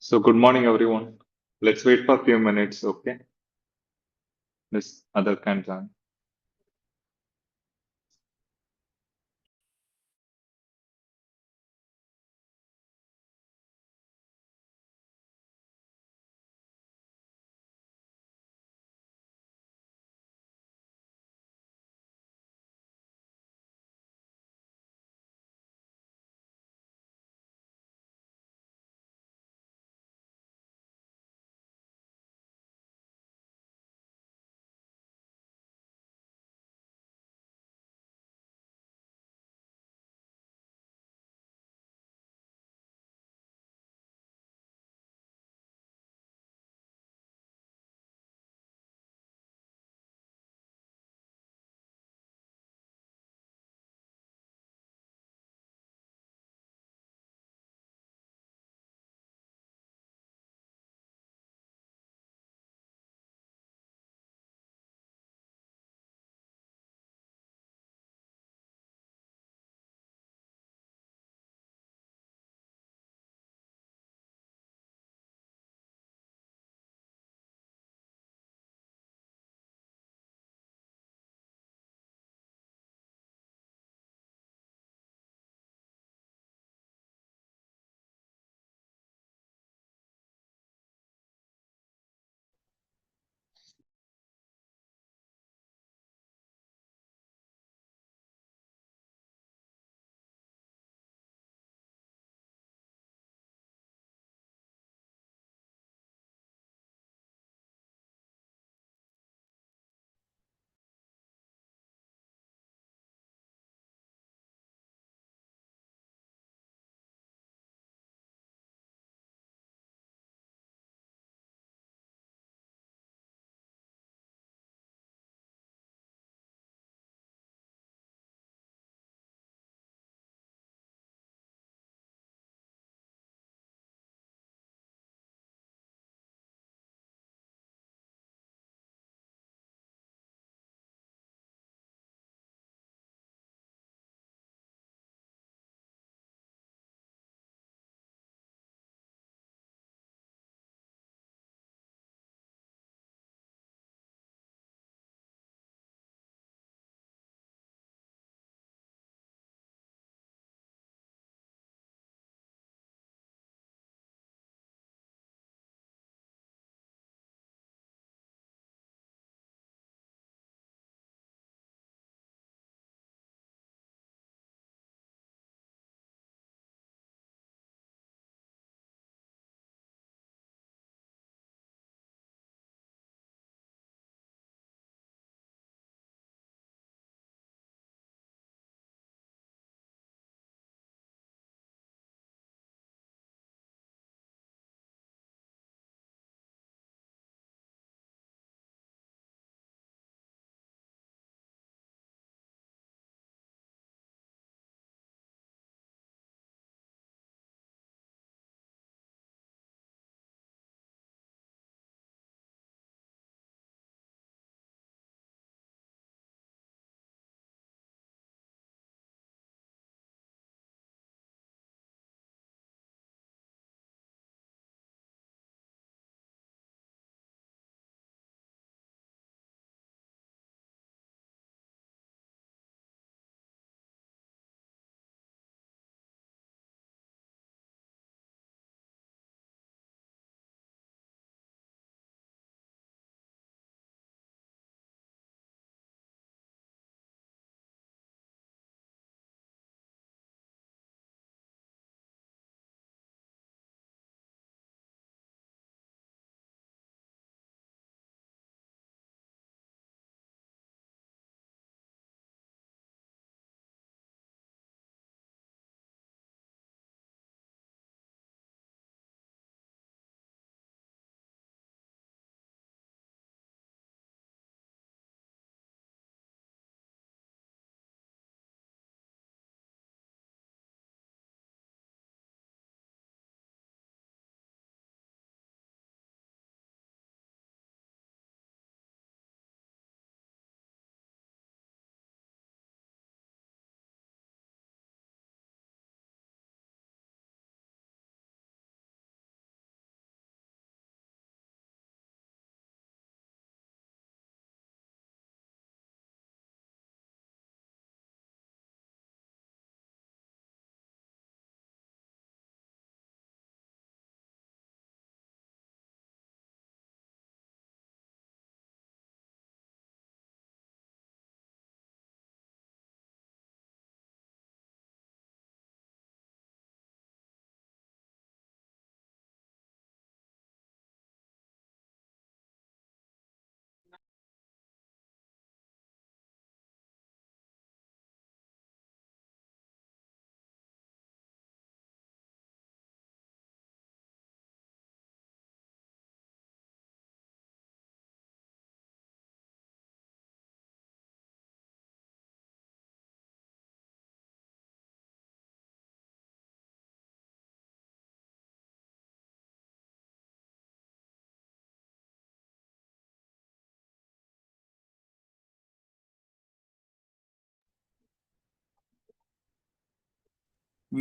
So good morning, everyone. Let's wait for a few minutes, okay? This other can join.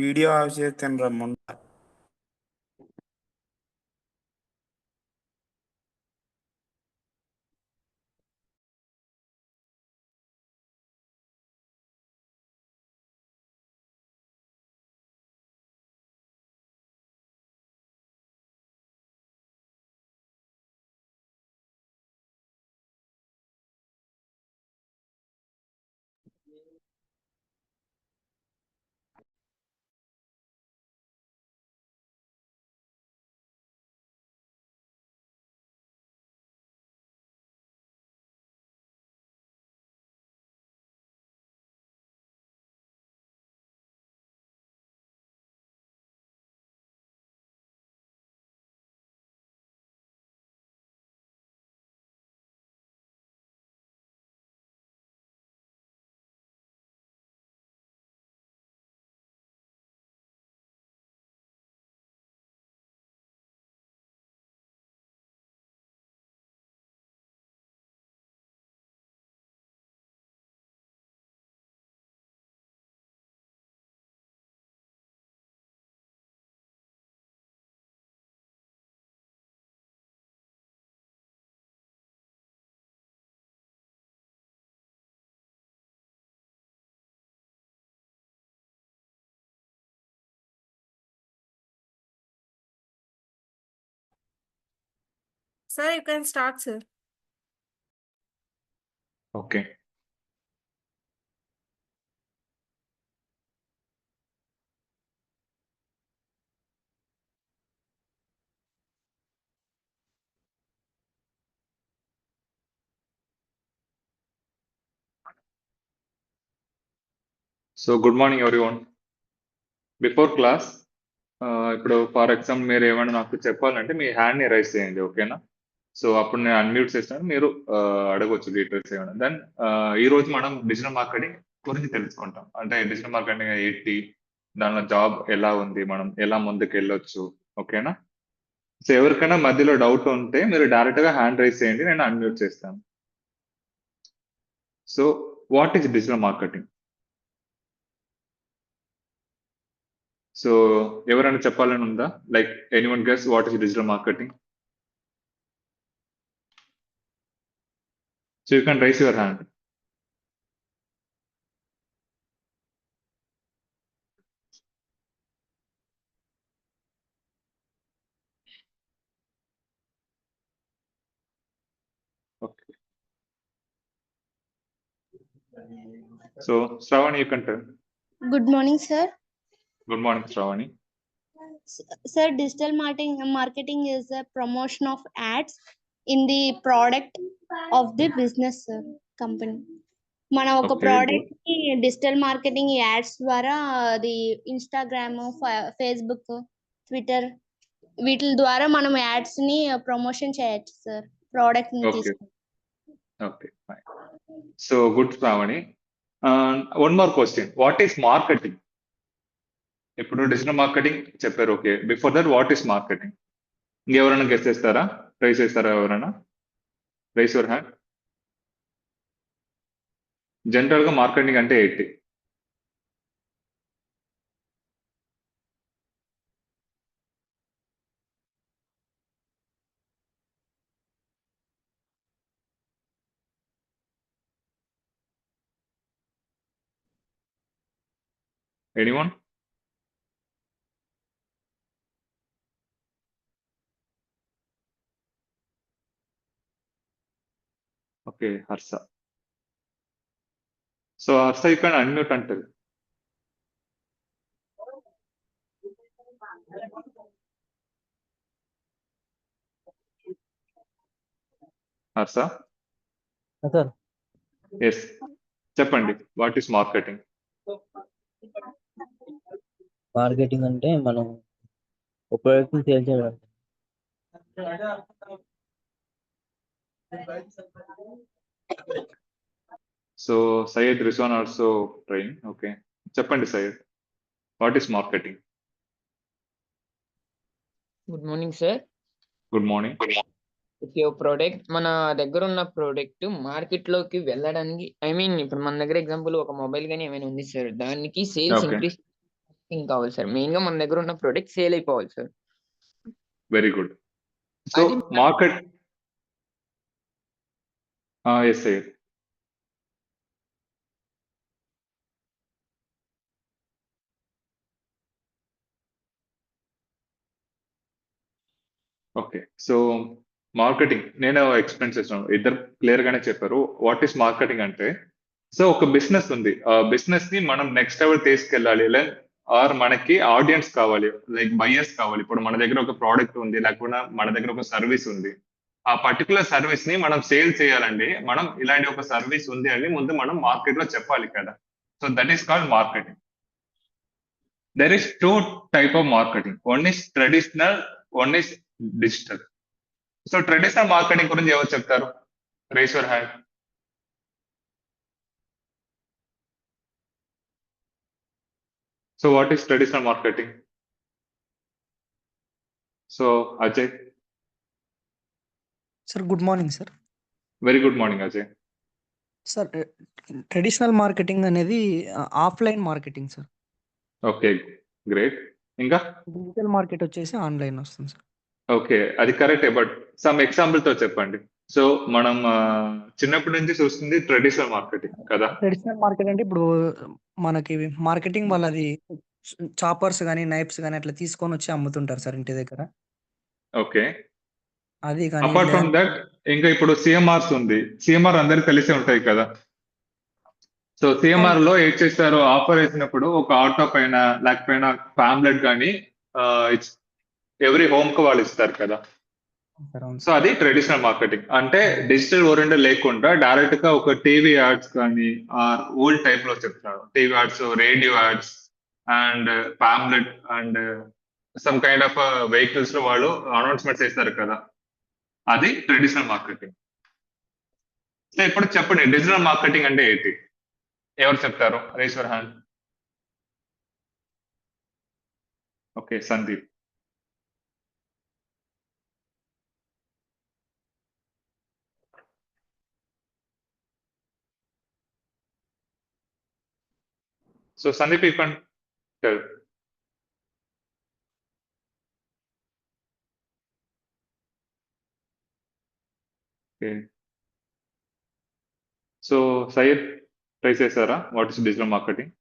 Video of చేస్తాను రమ్మంటా. Sir, you can start, sir. Okay. So good morning everyone. Before class, ఇప్పుడు for example మీరు ఏమైనా నాకు చెప్పాలంటే మీ హ్యాండ్ని rise చేయండి, ఓకేనా? So అప్పుడు నేను అన్మ్యూట్ చేస్తాను, మీరు అడగవచ్చు డీటెయిల్స్ ఏమైనా. దెన్ ఈ రోజు మనం డిజిటల్ మార్కెటింగ్ గురించి తెలుసుకుంటాం. అంటే డిజిటల్ మార్కెటింగ్ ఏంటి, దానిలో జాబ్ ఎలా ఉంది, మనం ఎలా ముందుకు వెళ్ళొచ్చు, ఓకేనా? సో ఎవరికైనా మధ్యలో డౌట్ ఉంటే మీరు డైరెక్ట్గా హ్యాండ్ రైజ్ చేయండి, నేను అన్మ్యూట్ చేస్తాను. So what is digital marketing? So ఎవరైనా చెప్పాలని ఉందా? Like anyone guess what is digital marketing? So you can rice your hand. Okay. So Shravani, you can tell. Good morning, sir. Good morning, Shravani. Sir, digital marketing is a promotion of ads in the product of the business company. మన ఒక Okay, product కి digital marketing ads ద్వారా అది Instagram, Facebook, Twitter వీటి ద్వారా మనం ads ని promotion చేయొచ్చు సార్, ప్రోడక్ట్ ని Okay. తీసుకుని. Okay, fine. So good, Shravani. One more question. What is marketing? ఇప్పుడు డిజిటల్ మార్కెటింగ్ చెప్పారు, okay. Before that what is marketing? ఇంకెవరైనా గెస్ చేస్తారా? రైస్ చేస్తారా ఎవరైనా? Raise your hand. జనరల్ గా మార్కెటింగ్ అంటే ఏంటి? Anyone? Okay, Harsha. So Harsha you can unmute అంటే. హర్ష? సార్ ఎస్, చెప్పండి. What is marketing? మార్కెటింగ్ అంటే మనం ఒక ప్రోడక్ట్ సేల్ చేయడం. So Syed Rizwan also train. Okay, చెప్పండి Syed, what is marketing? Good morning sir. Good morning. Okay, product మన దగ్గర ఉన్న ప్రోడక్ట్ మార్కెట్ లోకి వెళ్ళడానికి, ఐ మీన్ ఇప్పుడు మన దగ్గర ఎగ్జాంపుల్ ఒక మొబైల్ గానీ ఏమైనా ఉంది సార్, దానికి సేల్స్ Okay. ఇంక్రీస్ మార్కెటింగ్ కావాలి సార్. మెయిన్ గా మన దగ్గర ఉన్న ప్రొడక్ట్ సేల్ అయిపోవాలి సార్. Very good. సో అది market yes sir. Okay. So marketing నేను ఎక్స్ప్లెయిన్ చేస్తాను. ఇద్దరు క్లియర్ గానే చెప్పారు. వాట్ ఈస్ మార్కెటింగ్ అంటే, సో ఒక బిజినెస్ ఉంది. ఆ బిజినెస్ ని మనం నెక్స్ట్ లెవెల్ తీసుకెళ్ళాలి. ఆర్ మనకి ఆడియన్స్ కావాలి, లైక్ బయర్స్ కావాలి. ఇప్పుడు మన దగ్గర ఒక ప్రోడక్ట్ ఉంది, లేకపోతే మన దగ్గర ఒక సర్వీస్ ఉంది. ఆ పర్టికులర్ సర్వీస్ ని మనం సేల్ చేయాలండి. మనం ఇలాంటి ఒక సర్వీస్ ఉంది అని ముందు మనం మార్కెట్ లో చెప్పాలి కదా. So that is called marketing. There is two type of marketing. One is traditional, one is digital. So traditional marketing గురించి ఎవరు చెప్తారు? Raise your hand. So what is traditional marketing? So Ajay, sir good morning sir. very good morning Ajay. Sir traditional marketing అనేది offline marketing sir. Okay, great. ఇంకా digital market వచ్చేసి online వస్తుంది sir. Okay, అది కరెక్టే. But some example తో చెప్పండి. So మనం చిన్నప్పటి నుంచి చూస్తుంది ట్రెడిషనల్ మార్కెటింగ్ కదా. ట్రెడిషనల్ మార్కెట్ అంటే ఇప్పుడు మనకి మార్కెటింగ్ వాళ్ళది చాపర్స్ కానీ నైఫ్స్ కానీ అట్లా తీసుకొని వచ్చి అమ్ముతుంటారు సార్ ఇంటి దగ్గర. ఓకే, అది కానీ అపార్ట్ ఫ్రమ్ దట్ ఇంకా ఇప్పుడు సిఎంఆర్స్ ఉంది. సిఎంఆర్ అందరికి తెలిసే ఉంటాయి కదా. సో సిఎంఆర్ లో ఏం చేస్తారు, ఆఫర్ వేసినప్పుడు ఒక ఆటో పైన లేకపోయినా ఫ్యామ్లెట్ కానీ ఎవ్రీ హోమ్ కు వాళ్ళు ఇస్తారు కదా. సార్ అవును సో అది ట్రెడిషనల్ మార్కెటింగ్. అంటే డిజిటల్ ఓరియంటెడ్ లేకుండా డైరెక్ట్ గా ఒక టీవీ యాడ్స్ కానీ ఓల్డ్ టైప్ లో చెప్తారు. TV ads, radio ads and pamphlet and some kind of vehicles లో వాళ్ళు అనౌన్స్మెంట్స్ చేస్తారు కదా. అది ట్రెడిషనల్ మార్కెటింగ్. సో ఇప్పుడు చెప్పండి, డిజిటల్ మార్కెటింగ్ అంటే ఏంటి? ఎవరు చెప్తారు? Rice your hand. Okay, Sandeep. So Sandeep, you can tell. Okay. So Syed, try చేసారా what is digital marketing?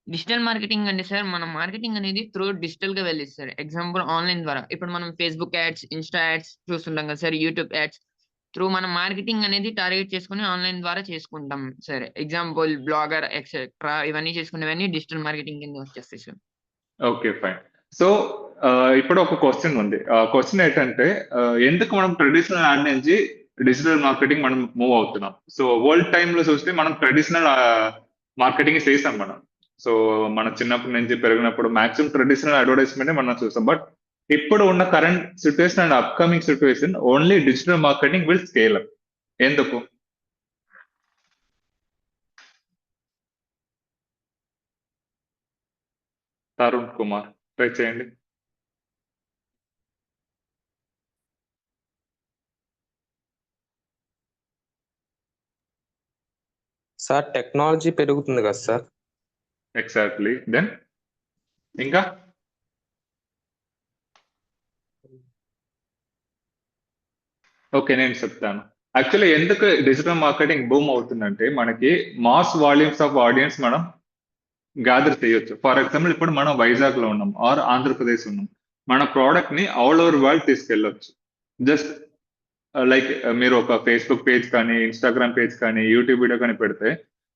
Digital marketing అంటే సార్, మన మార్కెటింగ్ అనేది త్రూ డిజిటల్ గా వెళ్ళింది సార్. ఎగ్జాంపుల్ ఆన్లైన్ ద్వారా. ఇప్పుడు మనం ఫేస్బుక్ యాడ్స్, ఇన్స్టా యాడ్స్ చూస్తుంటాం కదా సార్, యూట్యూబ్ యాడ్స్ త్రూ మన మార్కెటింగ్ అనేది టార్గెట్ చేసుకుని ఆన్లైన్ ద్వారా చేసుకుంటాం సార్. ఎగ్జాంపుల్ బ్లాగర్ ఎక్సెట్రా ఇవన్నీ చేసుకునేవన్నీ డిజిటల్ మార్కెటింగ్ కింద వచ్చేస్తాయి సార్. Okay, fine. సో ఇప్పుడు ఒక క్వశ్చన్ ఉంది. క్వశ్చన్ ఏంటంటే, ఎందుకు మనం ట్రెడిషనల్ యాడ్ నుంచి డిజిటల్ మార్కెటింగ్ మనం మూవ్ అవుతున్నాం? సో వరల్డ్ టైమ్ లో చూస్తే మనం ట్రెడిషనల్ మార్కెటింగ్ చేసాం మనం. సో మన చిన్నప్పటి నుంచి పెరిగినప్పుడు మాక్సిమం ట్రెడిషనల్ అడ్వర్టైజ్మెంట్ మనం చూస్తాం. బట్ ఇప్పుడు ఉన్న current situation and upcoming situation only digital marketing will scale up. ఎందుకు? తరుణ్ కుమార్, ట్రై చేయండి. సార్ టెక్నాలజీ పెరుగుతుంది కదా సార్. ఎగ్జాక్ట్లీ. దెన్ ఇంకా ఓకే, నేను చెప్తాను. యాక్చువల్లీ ఎందుకు డిజిటల్ మార్కెటింగ్ బూమ్ అవుతుందంటే, మనకి మాస్ వాల్యూమ్స్ ఆఫ్ ఆడియన్స్ మనం గ్యాదర్ చేయొచ్చు. ఫర్ ఎగ్జాంపుల్ ఇప్పుడు మనం వైజాగ్ లో ఉన్నాం ఆర్ ఆంధ్రప్రదేశ్ ఉన్నాం. మన ప్రోడక్ట్ ని ఆల్ ఓవర్ వరల్డ్ తీసుకెళ్ళొచ్చు. జస్ట్ లైక్ మీరు ఒక ఫేస్బుక్ పేజ్ కానీ, ఇన్స్టాగ్రామ్ పేజ్ కానీ, యూట్యూబ్ వీడియో కానీ పెడితే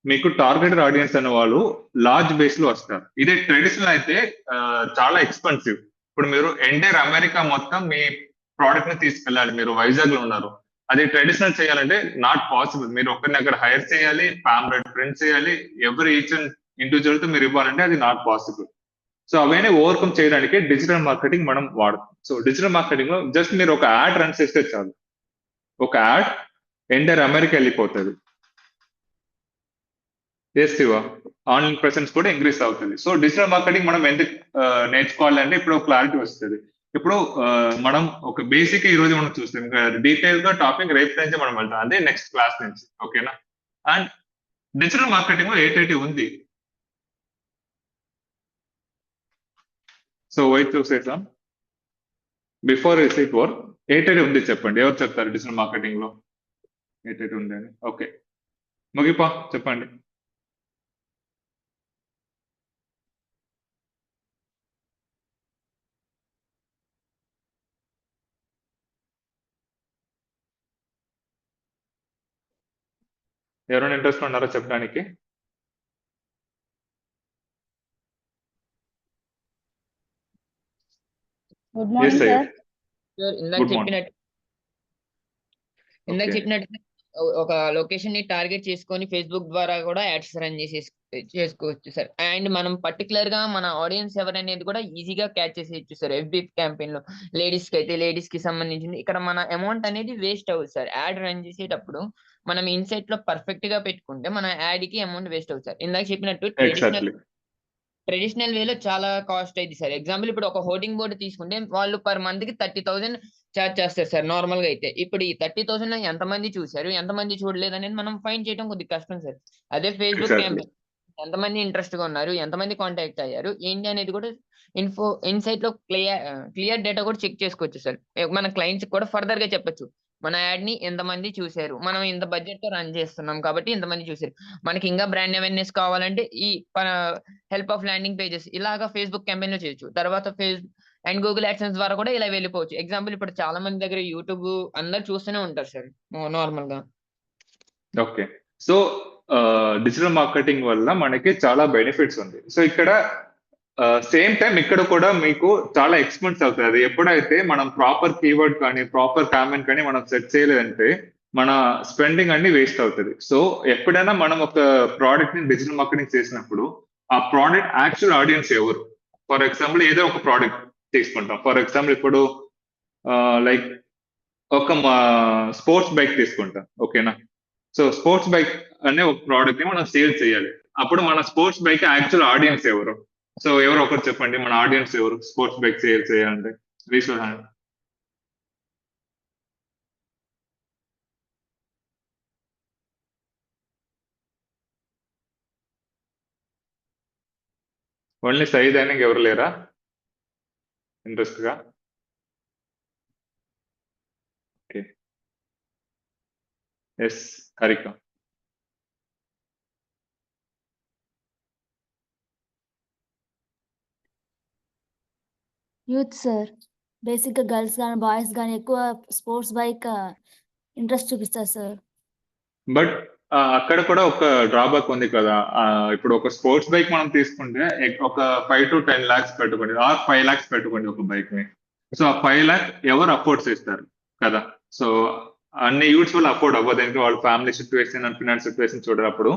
మీకు టార్గెటెడ్ ఆడియన్స్ అనే వాళ్ళు లార్జ్ బేస్ లో వస్తారు. ఇదే ట్రెడిషనల్ అయితే చాలా ఎక్స్పెన్సివ్. ఇప్పుడు మీరు ఎంటైర్ అమెరికా మొత్తం మీ ప్రోడక్ట్ ని తీసుకెళ్ళాలి. మీరు వైజాగ్ లో ఉన్నారు, అది ట్రెడిషనల్ చేయాలంటే నాట్ పాసిబుల్. మీరు ఒకరిని అక్కడ హైర్ చేయాలి, పాంప్లెట్ ప్రింట్ చేయాలి, ఎవరి ఈచ్ ఇండివిజువల్ తో మీరు ఇవ్వాలంటే అది నాట్ పాసిబుల్. సో అవన్నీ ఓవర్కమ్ చేయడానికి డిజిటల్ మార్కెటింగ్ మనం వాడతాం. సో డిజిటల్ మార్కెటింగ్ లో జస్ట్ మీరు ఒక యాడ్ రన్ చేస్తే చాలు, ఒక యాడ్ ఎంటైర్ అమెరికా వెళ్ళిపోతుంది. ఆన్లైన్ ప్రెసెన్స్ కూడా ఇంక్రీస్ అవుతుంది. సో డిజిటల్ మార్కెటింగ్ మనం ఎందుకు నేర్చుకోవాలంటే ఇప్పుడు క్లారిటీ వస్తుంది. ఇప్పుడు మనం ఒక బేసిక్ ఈ రోజు మనం చూస్తాం, ఇంకా డీటెయిల్ గా టాపిక్ రేపు నుంచి మనం వెళ్తాం, అదే నెక్స్ట్ క్లాస్ నుంచి. ఓకేనా? అండ్ డిజిటల్ మార్కెటింగ్ లో 880 ఉంది. సో వైట్ చూసేసాం. బిఫోర్ ఇట్ వర్క్ 880 ఉంది చెప్పండి. ఎవరు చెప్తారు డిజిటల్ మార్కెటింగ్ లో 880 ఉంది అని? ఓకే, ముగిపా చెప్పండి. ఎవరైనా ఇంట్రెస్ట్ ఉన్నారా చెప్పడానికి? Good yes morning Syed. Sir. ఇందాక గుడ్ మార్నింగ్. చెప్పినట్టు ఒక లొకేషన్ ని టార్గెట్ చేసుకొని ఫేస్బుక్ ద్వారా కూడా యాడ్స్ రన్ చేసుకోవచ్చు సార్. అండ్ మనం పర్టికులర్ గా మన ఆడియన్స్ ఎవరనేది కూడా ఈజీగా క్యాచ్ చేసేయచ్చు సార్. ఎఫ్బి క్యాంపెయిన్ లో లేడీస్ కి అయితే లేడీస్ కి సంబంధించింది ఇక్కడ మన అమౌంట్ అనేది వేస్ట్ అవ్వదు సార్. యాడ్ రన్ చేసేటప్పుడు మనం ఇన్సైట్ లో పర్ఫెక్ట్ గా పెట్టుకుంటే మన యాడ్ కి అమౌంట్ వేస్ట్ అవుతుంది సార్. ఇందాక చెప్పినట్టు ఎగ్జాక్ట్లీ. ట్రెడిషనల్ వేలో చాలా కాస్ట్ అయింది సార్. ఎగ్జాంపుల్ ఇప్పుడు ఒక హోర్డింగ్ బోర్డు తీసుకుంటే వాళ్ళు పర్ మంత్ కి 30,000 చార్జ్ చేస్తారు సార్ నార్మల్ గా అయితే. ఇప్పుడు ఈ 30,000 లో ఎంతమంది చూశారు, ఎంతమంది చూడలేదు అనేది మనం ఫైండ్ చేయడం కొద్దిగా కష్టం సార్. అదే ఫేస్బుక్ ఎగ్జాక్ట్లీ. క్యాంపెయిన్ ఎంతమంది ఇంట్రెస్ట్ గా ఉన్నారు, ఎంతమంది కాంటాక్ట్ అయ్యారు ఏంటి అనేది కూడా ఇన్సైట్ లో క్లియర్ డేటా కూడా చెక్ చేసుకోవచ్చు సార్. మన క్లయింట్స్ కూడా ఫర్దర్ గా చెప్పొచ్చు మన యాడ్ ని ఎంతమంది చూశారు, మనం ఇంత బడ్జెట్ తో రన్ చేస్తున్నాం కాబట్టి ఇంతమంది చూశారు. మనకి ఇంకా బ్రాండ్ అవేర్నెస్ కావాలంటే ఈ హెల్ప్ ఆఫ్ ల్యాండింగ్ పేజెస్ ఇలాగా ఫేస్బుక్ క్యాంపెయిన్ లో చేయొచ్చు. తర్వాత అండ్ గూగుల్ యాడ్సెన్స్ ద్వారా కూడా ఇలా వెళ్ళిపోవచ్చు. ఎగ్జాంపుల్ ఇప్పుడు చాలా మంది దగ్గర యూట్యూబ్ అందరు చూస్తూనే ఉంటారు సార్ నార్మల్ గా. ఓకే, సో డిజిటల్ మార్కెటింగ్ వల్ల మనకి చాలా బెనిఫిట్స్ ఉంది. సో ఇక్కడ సేమ్ టైం ఇక్కడ కూడా మీకు చాలా ఎక్స్పెన్స్ అవుతుంది. అది ఎప్పుడైతే మనం ప్రాపర్ కీవర్డ్ కానీ ప్రాపర్ కామెంట్ కానీ మనం సెట్ చేయలేదంటే మన స్పెండింగ్ అన్ని వేస్ట్ అవుతుంది. సో ఎప్పుడైనా మనం ఒక ప్రోడక్ట్ ని డిజిటల్ మార్కెటింగ్ చేసినప్పుడు ఆ ప్రోడక్ట్ యాక్చువల్ ఆడియన్స్ ఎవరు? ఫర్ ఎగ్జాంపుల్ ఏదో ఒక ప్రోడక్ట్ తీసుకుంటాం. ఫర్ ఎగ్జాంపుల్ ఇప్పుడు లైక్ ఒక స్పోర్ట్స్ బైక్ తీసుకుంటాం, ఓకేనా? సో స్పోర్ట్స్ బైక్ అనే ఒక ప్రోడక్ట్ ని మనం సేల్ చేయాలి. అప్పుడు మన స్పోర్ట్స్ బైక్ యాక్చువల్ ఆడియన్స్ ఎవరు? సో ఎవరు ఒకరు చెప్పండి, మన ఆడియన్స్ ఎవరు స్పోర్ట్స్ బైక్ సేల్ చేయాలంటే? Raise your hand. ఓన్లీ సైజ్ అయినా ఎవరు లేరా ఇంట్రెస్ట్ గా? Okay, yes Harika. Youth sir. బేసిక్‌గా గర్ల్స్ గాని, బాయ్స్ గాని ఎక్కువ స్పోర్ట్స్ బైక్ ఇంట్రెస్ట్ చూపిస్తారు సార్. బట్ అక్కడ కూడా ఒక డ్రాబ్యాక్ ఉంది కదా. ఇప్పుడు ఒక స్పోర్ట్స్ బైక్ మనం తీసుకుంటే ఒక 5 to 10 lakhs పెట్టుకోండి, ఆర్ 5 lakhs పెట్టుకోండి ఒక బైక్ ని. సో ఆ 5 lakh ఎవరు అఫోర్డ్ చేస్తారు కదా? సో అన్ని యూత్స్ వాళ్ళు అఫోర్డ్ అవ్వదు, ఎందుకంటే వాళ్ళ family situation and finance situation చూడనప్పుడు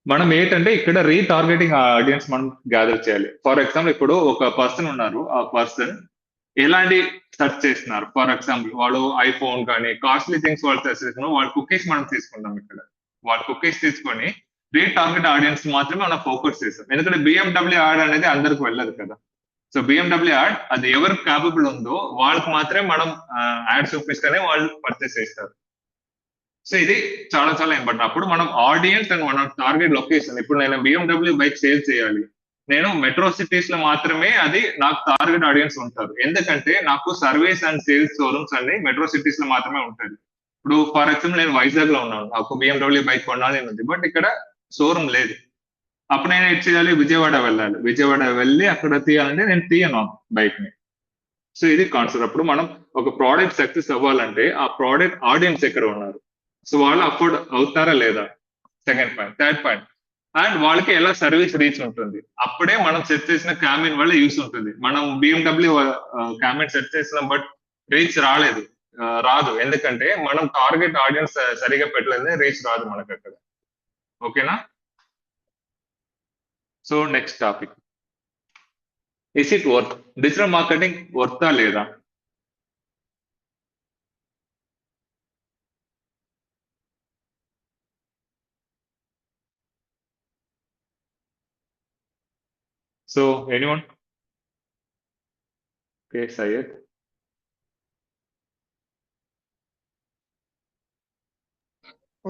మనం ఏంటంటే ఇక్కడ రీటార్గెటింగ్ ఆడియన్స్ మనం గ్యాదర్ చేయాలి. ఫర్ ఎగ్జాంపుల్ ఇప్పుడు ఒక పర్సన్ ఉన్నారు, ఆ పర్సన్ ఎలాంటి సెర్చ్ చేస్తున్నారు? ఫర్ ఎగ్జాంపుల్ వాడు ఐఫోన్ కానీ కాస్ట్లీ థింగ్స్ వాళ్ళు సెర్చ్ చేస్తున్నారు. వాళ్ళ కుకీస్ మనం తీసుకుంటాం. ఇక్కడ వాళ్ళ కుకీస్ తీసుకొని రీటార్గెట్ ఆడియన్స్ మాత్రమే మనం ఫోకస్ చేస్తాం. ఎందుకంటే బిఎండబ్ల్యూ యాడ్ అనేది అందరికి వెళ్ళదు కదా. సో బిఎండబ్ల్యూ యాడ్ అది ఎవరికి క్యాపబుల్ ఉందో వాళ్ళకి మాత్రమే మనం యాడ్ చూపిస్తేనే వాళ్ళు పర్చేస్ చేస్తారు. సో ఇది చాలా చాలా ఇంపార్టెంట్. అప్పుడు మనం ఆడియన్స్ అండ్ మన టార్గెట్ లొకేషన్, ఇప్పుడు నేను బిఎండబ్ల్యూ బైక్ సేల్ చేయాలి, నేను మెట్రో సిటీస్ లో మాత్రమే అది నాకు టార్గెట్ ఆడియన్స్ ఉంటారు. ఎందుకంటే నాకు సర్వీస్ అండ్ సేల్స్ షోరూమ్స్ అన్ని మెట్రో సిటీస్ లో మాత్రమే ఉంటుంది. ఇప్పుడు ఫర్ ఎగ్జాంపుల్ నేను వైజాగ్ లో ఉన్నాను, నాకు బిఎండబ్ల్యూ బైక్ కొనాలి ఉంది, బట్ ఇక్కడ షోరూమ్ లేదు. అప్పుడు నేను ఏం చేయాలి? విజయవాడ వెళ్ళాలి. విజయవాడ వెళ్ళి అక్కడ తీయాలంటే నేను తీయను బైక్ ని. సో ఇది కాన్సెప్ట్. అప్పుడు మనం ఒక ప్రోడక్ట్ సక్సెస్ అవ్వాలంటే ఆ ప్రోడక్ట్ ఆడియన్స్ ఎక్కడ ఉన్నారు, సో వాళ్ళు అఫోర్డ్ అవుతారా లేదా, second point. Third point, and వాళ్ళకి ఎలా సర్వీస్ రీచ్ ఉంటుంది. అప్పుడే మనం సెట్ చేసిన క్యామిన్ వల్ల యూస్ ఉంటుంది. మనం బిఎండబ్ల్యూ క్యామిన్ సెట్ చేసినాం, బట్ రీచ్ రాదు. ఎందుకంటే మనం టార్గెట్ ఆడియన్స్ సరిగా పెట్టలేదు, రీచ్ రాదు మనకు అక్కడ. ఓకేనా? So next topic, is it worth? Digital marketing వర్తా లేదా? So anyone? ఓకే, సయ్యద్.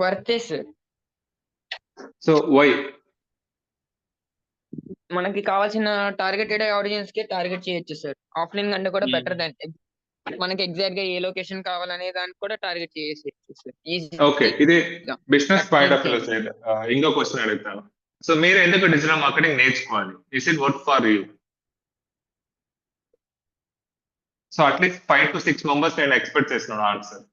వర్తే సార్. So why? మనకి కావాల్సిన టార్గెటెడ్ ఆడియన్స్ కి టార్గెట్ చేయొచ్చు సార్. ఆఫ్లైన్ కంటే కూడా బెటర్ దాన్ మనకి ఎగ్జాక్ట్ గా ఏ లొకేషన్ కావాలనే దానికి కూడా టార్గెట్ చేసేయచ్చు సార్. ఓకే, ఇది business point of view side. ఇంకో క్వశ్చన్ అడుగుతాను. సో మీరు ఎందుకు డిజిటల్ మార్కెటింగ్ నేర్చుకోవాలి? Is it work for you? So at least 5 to 6 members నేను ఎక్స్పెక్ట్ చేస్తున్నాను ఆన్సర్.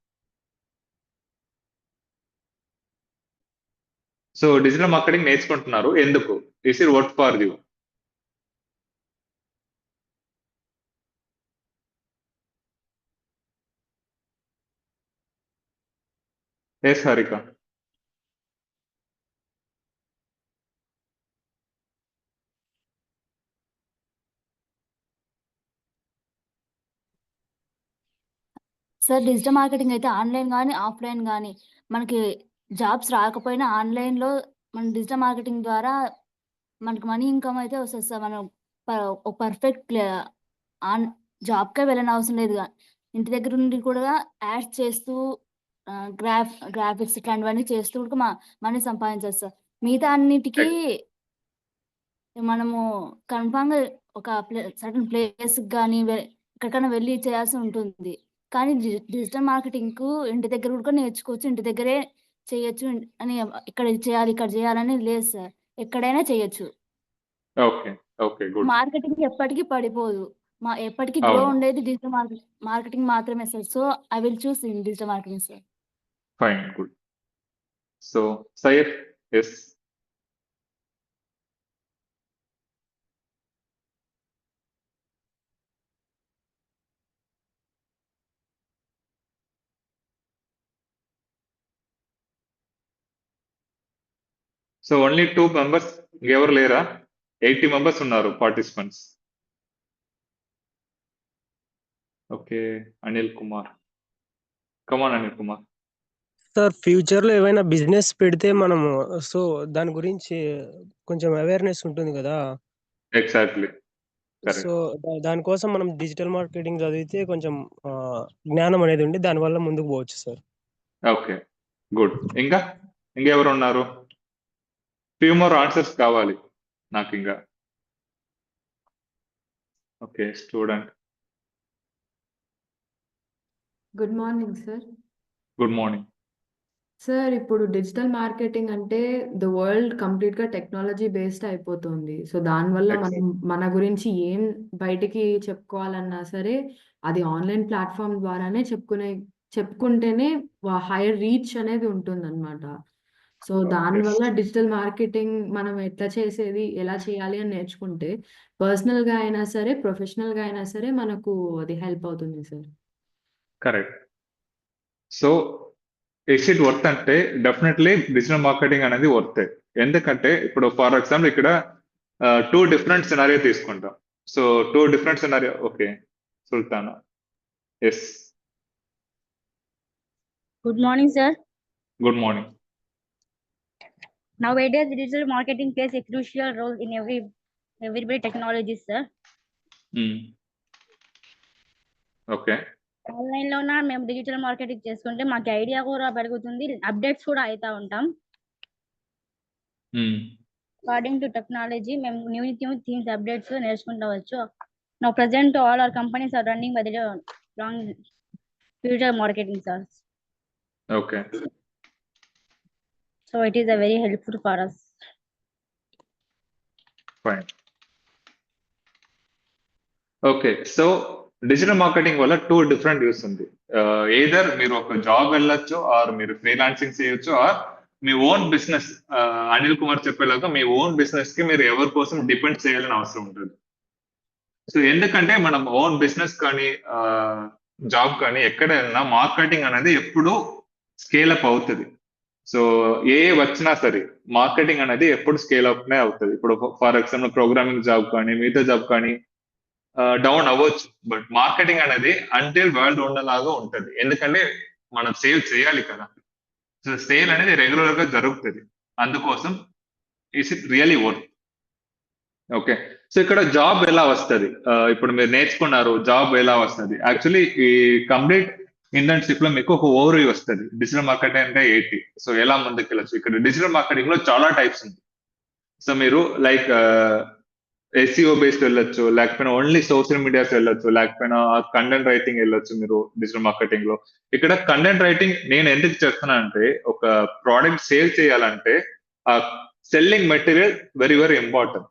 సో డిజిటల్ మార్కెటింగ్ నేర్చుకుంటున్నారు ఎందుకు? Is it work for you? Yes Harika. Sir digital marketing అయితే ఆన్లైన్ కానీ ఆఫ్లైన్ కానీ మనకి జాబ్స్ రాకపోయినా ఆన్లైన్లో మన డిజిటల్ మార్కెటింగ్ ద్వారా మనకి మనీ ఇన్కమ్ అయితే వస్తుంది సార్. మనం ఒక పర్ఫెక్ట్ ఆన్ జాబ్కే వెళ్ళని అవసరం లేదు. ఇంటి దగ్గర నుండి కూడా యాడ్స్ చేస్తూ గ్రాఫిక్స్ ఇట్లాంటివన్నీ చేస్తూ కూడా మనీ సంపాదించవచ్చు సార్. మిగతా అన్నిటికీ మనము కన్ఫామ్గా ఒక సర్టన్ ప్లేస్కి కానీ ఎక్కడికైనా వెళ్ళి చేయాల్సి ఉంటుంది. కానీ డిజిటల్ మార్కెటింగ్కు ఇంటి దగ్గర కూడా నేర్చుకోవచ్చు, ఇంటి దగ్గరే చేయొచ్చు అని ఇక్కడ చేయాలి ఇక్కడ చేయాలని లేదు సార్. ఎక్కడైనా చేయొచ్చు. Okay okay good. మార్కెటింగ్ ఎప్పటికీ పడిపోదు. ఎప్పటికీ గ్రో అవును. ఉండేది డిజిటల్ మార్కెటింగ్ మాత్రమే sir. So I will choose in digital marketing sir. Fine good. So Syed. Yes. So only 2 members, ఎవరు లేరా? 80 మెంబర్స్ ఉన్నారు participants. Okay, Anil Kumar. Come on Anil Kumar. Sir future లో ఏమైనా బిజినెస్ పెడితే మనము సో దాని గురించి కొంచెం అవేర్నెస్ ఉంటుంది కదా. ఎగ్జాక్ట్లీ. సో దానికోసం మనం డిజిటల్ మార్కెటింగ్ చదివితే కొంచెం జ్ఞానం అనేది ఉండి దానివల్ల ముందుకు పోవచ్చు సార్. Okay good. ఇంకా ఇంకెవరు ఉన్నారు? ఫ్యూ మోర్ ఆన్సర్స్ కావాలి నాకు ఇంకా. Okay, student. Good morning sir. Good morning. Sir ఇప్పుడు డిజిటల్ మార్కెటింగ్ అంటే ద వరల్డ్ కంప్లీట్గా టెక్నాలజీ బేస్డ్ అయిపోతుంది. సో దానివల్ల మనం మన గురించి ఏం బయటికి చెప్పుకోవాలన్నా సరే అది ఆన్లైన్ ప్లాట్ఫామ్ ద్వారానే చెప్పుకుంటేనే హైయర్ రీచ్ అనేది ఉంటుందన్నమాట. సో దానివల్ల డిజిటల్ మార్కెటింగ్ మనం ఎట్లా చేసేది, ఎలా చేయాలి అని నేర్చుకుంటే పర్సనల్గా అయినా సరే ప్రొఫెషనల్గా అయినా సరే మనకు అది హెల్ప్ అవుతుంది sir. Correct. So is it worth అంటే డెఫినెట్లీ డిజిటల్ మార్కెటింగ్ అనేది వర్తే. ఎందుకంటే ఇప్పుడు ఫర్ ఎగ్జాంపుల్ ఇక్కడ 2 డిఫరెంట్ సినారియో తీసుకుంటాం. So 2 different scenario. Okay, Sultana. Yes. Good morning, sir. Good morning. Nowadays, digital marketing plays a crucial role in every technology, sir. Okay. Online లోన మేము digital marketing చేసుకుంటే మాకు ఐడియా కూడా పెరుగుతుంది, అప్డేట్స్ కూడా అవుతా ఉంటాం. అకార్డింగ్ టు టెక్నాలజీ మేము న్యూ థింగ్స్ అప్డేట్స్ నేర్చుకుంటవచ్చు. Now present all our companies are running by the long digital marketing, sir. Okay. So it is a very helpful for us. Fine. Okay, so digital marketing వల్ల 2 different use ఉంది. Either మీరు ఒక job వెళ్ళొచ్చు, are మీరు freelancing చేయొచ్చు, or మీ own business. Anil Kumar చెప్పేలాగా మీ ఓన్ బిజినెస్ కి మీరు ఎవరి కోసం డిపెండ్ చేయాలని అవసరం ఉంటుంది. సో ఎందుకంటే మనం ఓన్ బిజినెస్ కానీ జాబ్ కానీ ఎక్కడ వెళ్ళినా మార్కెటింగ్ అనేది ఎప్పుడు స్కేల్ అప్ అవుతుంది. సో ఏ వచ్చినా సరే మార్కెటింగ్ అనేది ఎప్పుడు స్కేల్ అప్నే అవుతుంది. ఇప్పుడు ఫర్ ఎగ్జాంపుల్ ప్రోగ్రామింగ్ జాబ్ కానీ మిగతా జాబ్ కానీ డౌన్ అవ్వచ్చు, బట్ మార్కెటింగ్ అనేది అంటిల్ వరల్డ్ ఉండలాగా ఉంటుంది. ఎందుకంటే మనం సేల్ చేయాలి కదా. సో సేల్ అనేది రెగ్యులర్ గా జరుగుతుంది. అందుకోసం is it really worth. Okay, so ఇక్కడ జాబ్ ఎలా వస్తుంది? ఇప్పుడు మీరు నేర్చుకున్నారు, జాబ్ ఎలా వస్తుంది? యాక్చువల్లీ ఈ కంప్లీట్ ఇంటర్న్షిప్ లో మీకు ఒక ఓవర్ వ్యూ వస్తుంది. డిజిటల్ మార్కెటింగ్ అంటే ఏంటి, సో ఎలా ముందుకు వెళ్ళచ్చు. ఇక్కడ డిజిటల్ మార్కెటింగ్ లో చాలా టైప్స్ ఉంది. సో మీరు లైక్ ఎస్ఈఓ బేస్డ్ వెళ్ళొచ్చు, లేకపోయినా ఓన్లీ సోషల్ మీడియాస్ వెళ్ళొచ్చు, లేకపోయినా కంటెంట్ రైటింగ్ వెళ్ళొచ్చు మీరు డిజిటల్ మార్కెటింగ్ లో. ఇక్కడ కంటెంట్ రైటింగ్ నేను ఎందుకు చెప్తున్నా అంటే, ఒక ప్రోడక్ట్ సేల్ చేయాలంటే ఆ selling material very very important.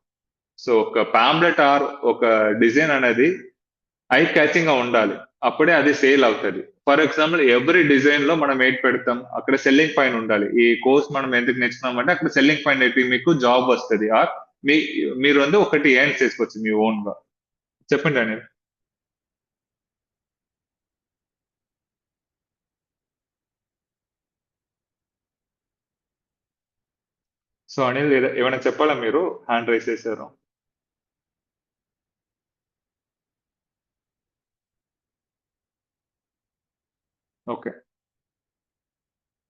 So ఒక పాంప్లెట్ ఆర్ ఒక డిజైన్ అనేది ఐ క్యాచింగ్ గా ఉండాలి, అప్పుడే అది సేల్ అవుతుంది. ఫర్ ఎగ్జాంపుల్ ఎవ్రీ డిజైన్ లో మనం ఏంటి పెడతాం, అక్కడ సెల్లింగ్ పాయింట్ ఉండాలి. ఈ కోర్స్ మనం ఎందుకు నేర్చుకున్నామంటే అక్కడ సెల్లింగ్ పాయింట్ అయితే మీకు జాబ్ వస్తుంది, ఆర్ మీరు ఒకటి ఎర్న్ చేసుకోవచ్చు మీ ఓన్ గా. చెప్పండి అనిల్. సో అనిల్ ఏమైనా చెప్పాలా, మీరు హ్యాండ్ రైస్ చేశారు. Okay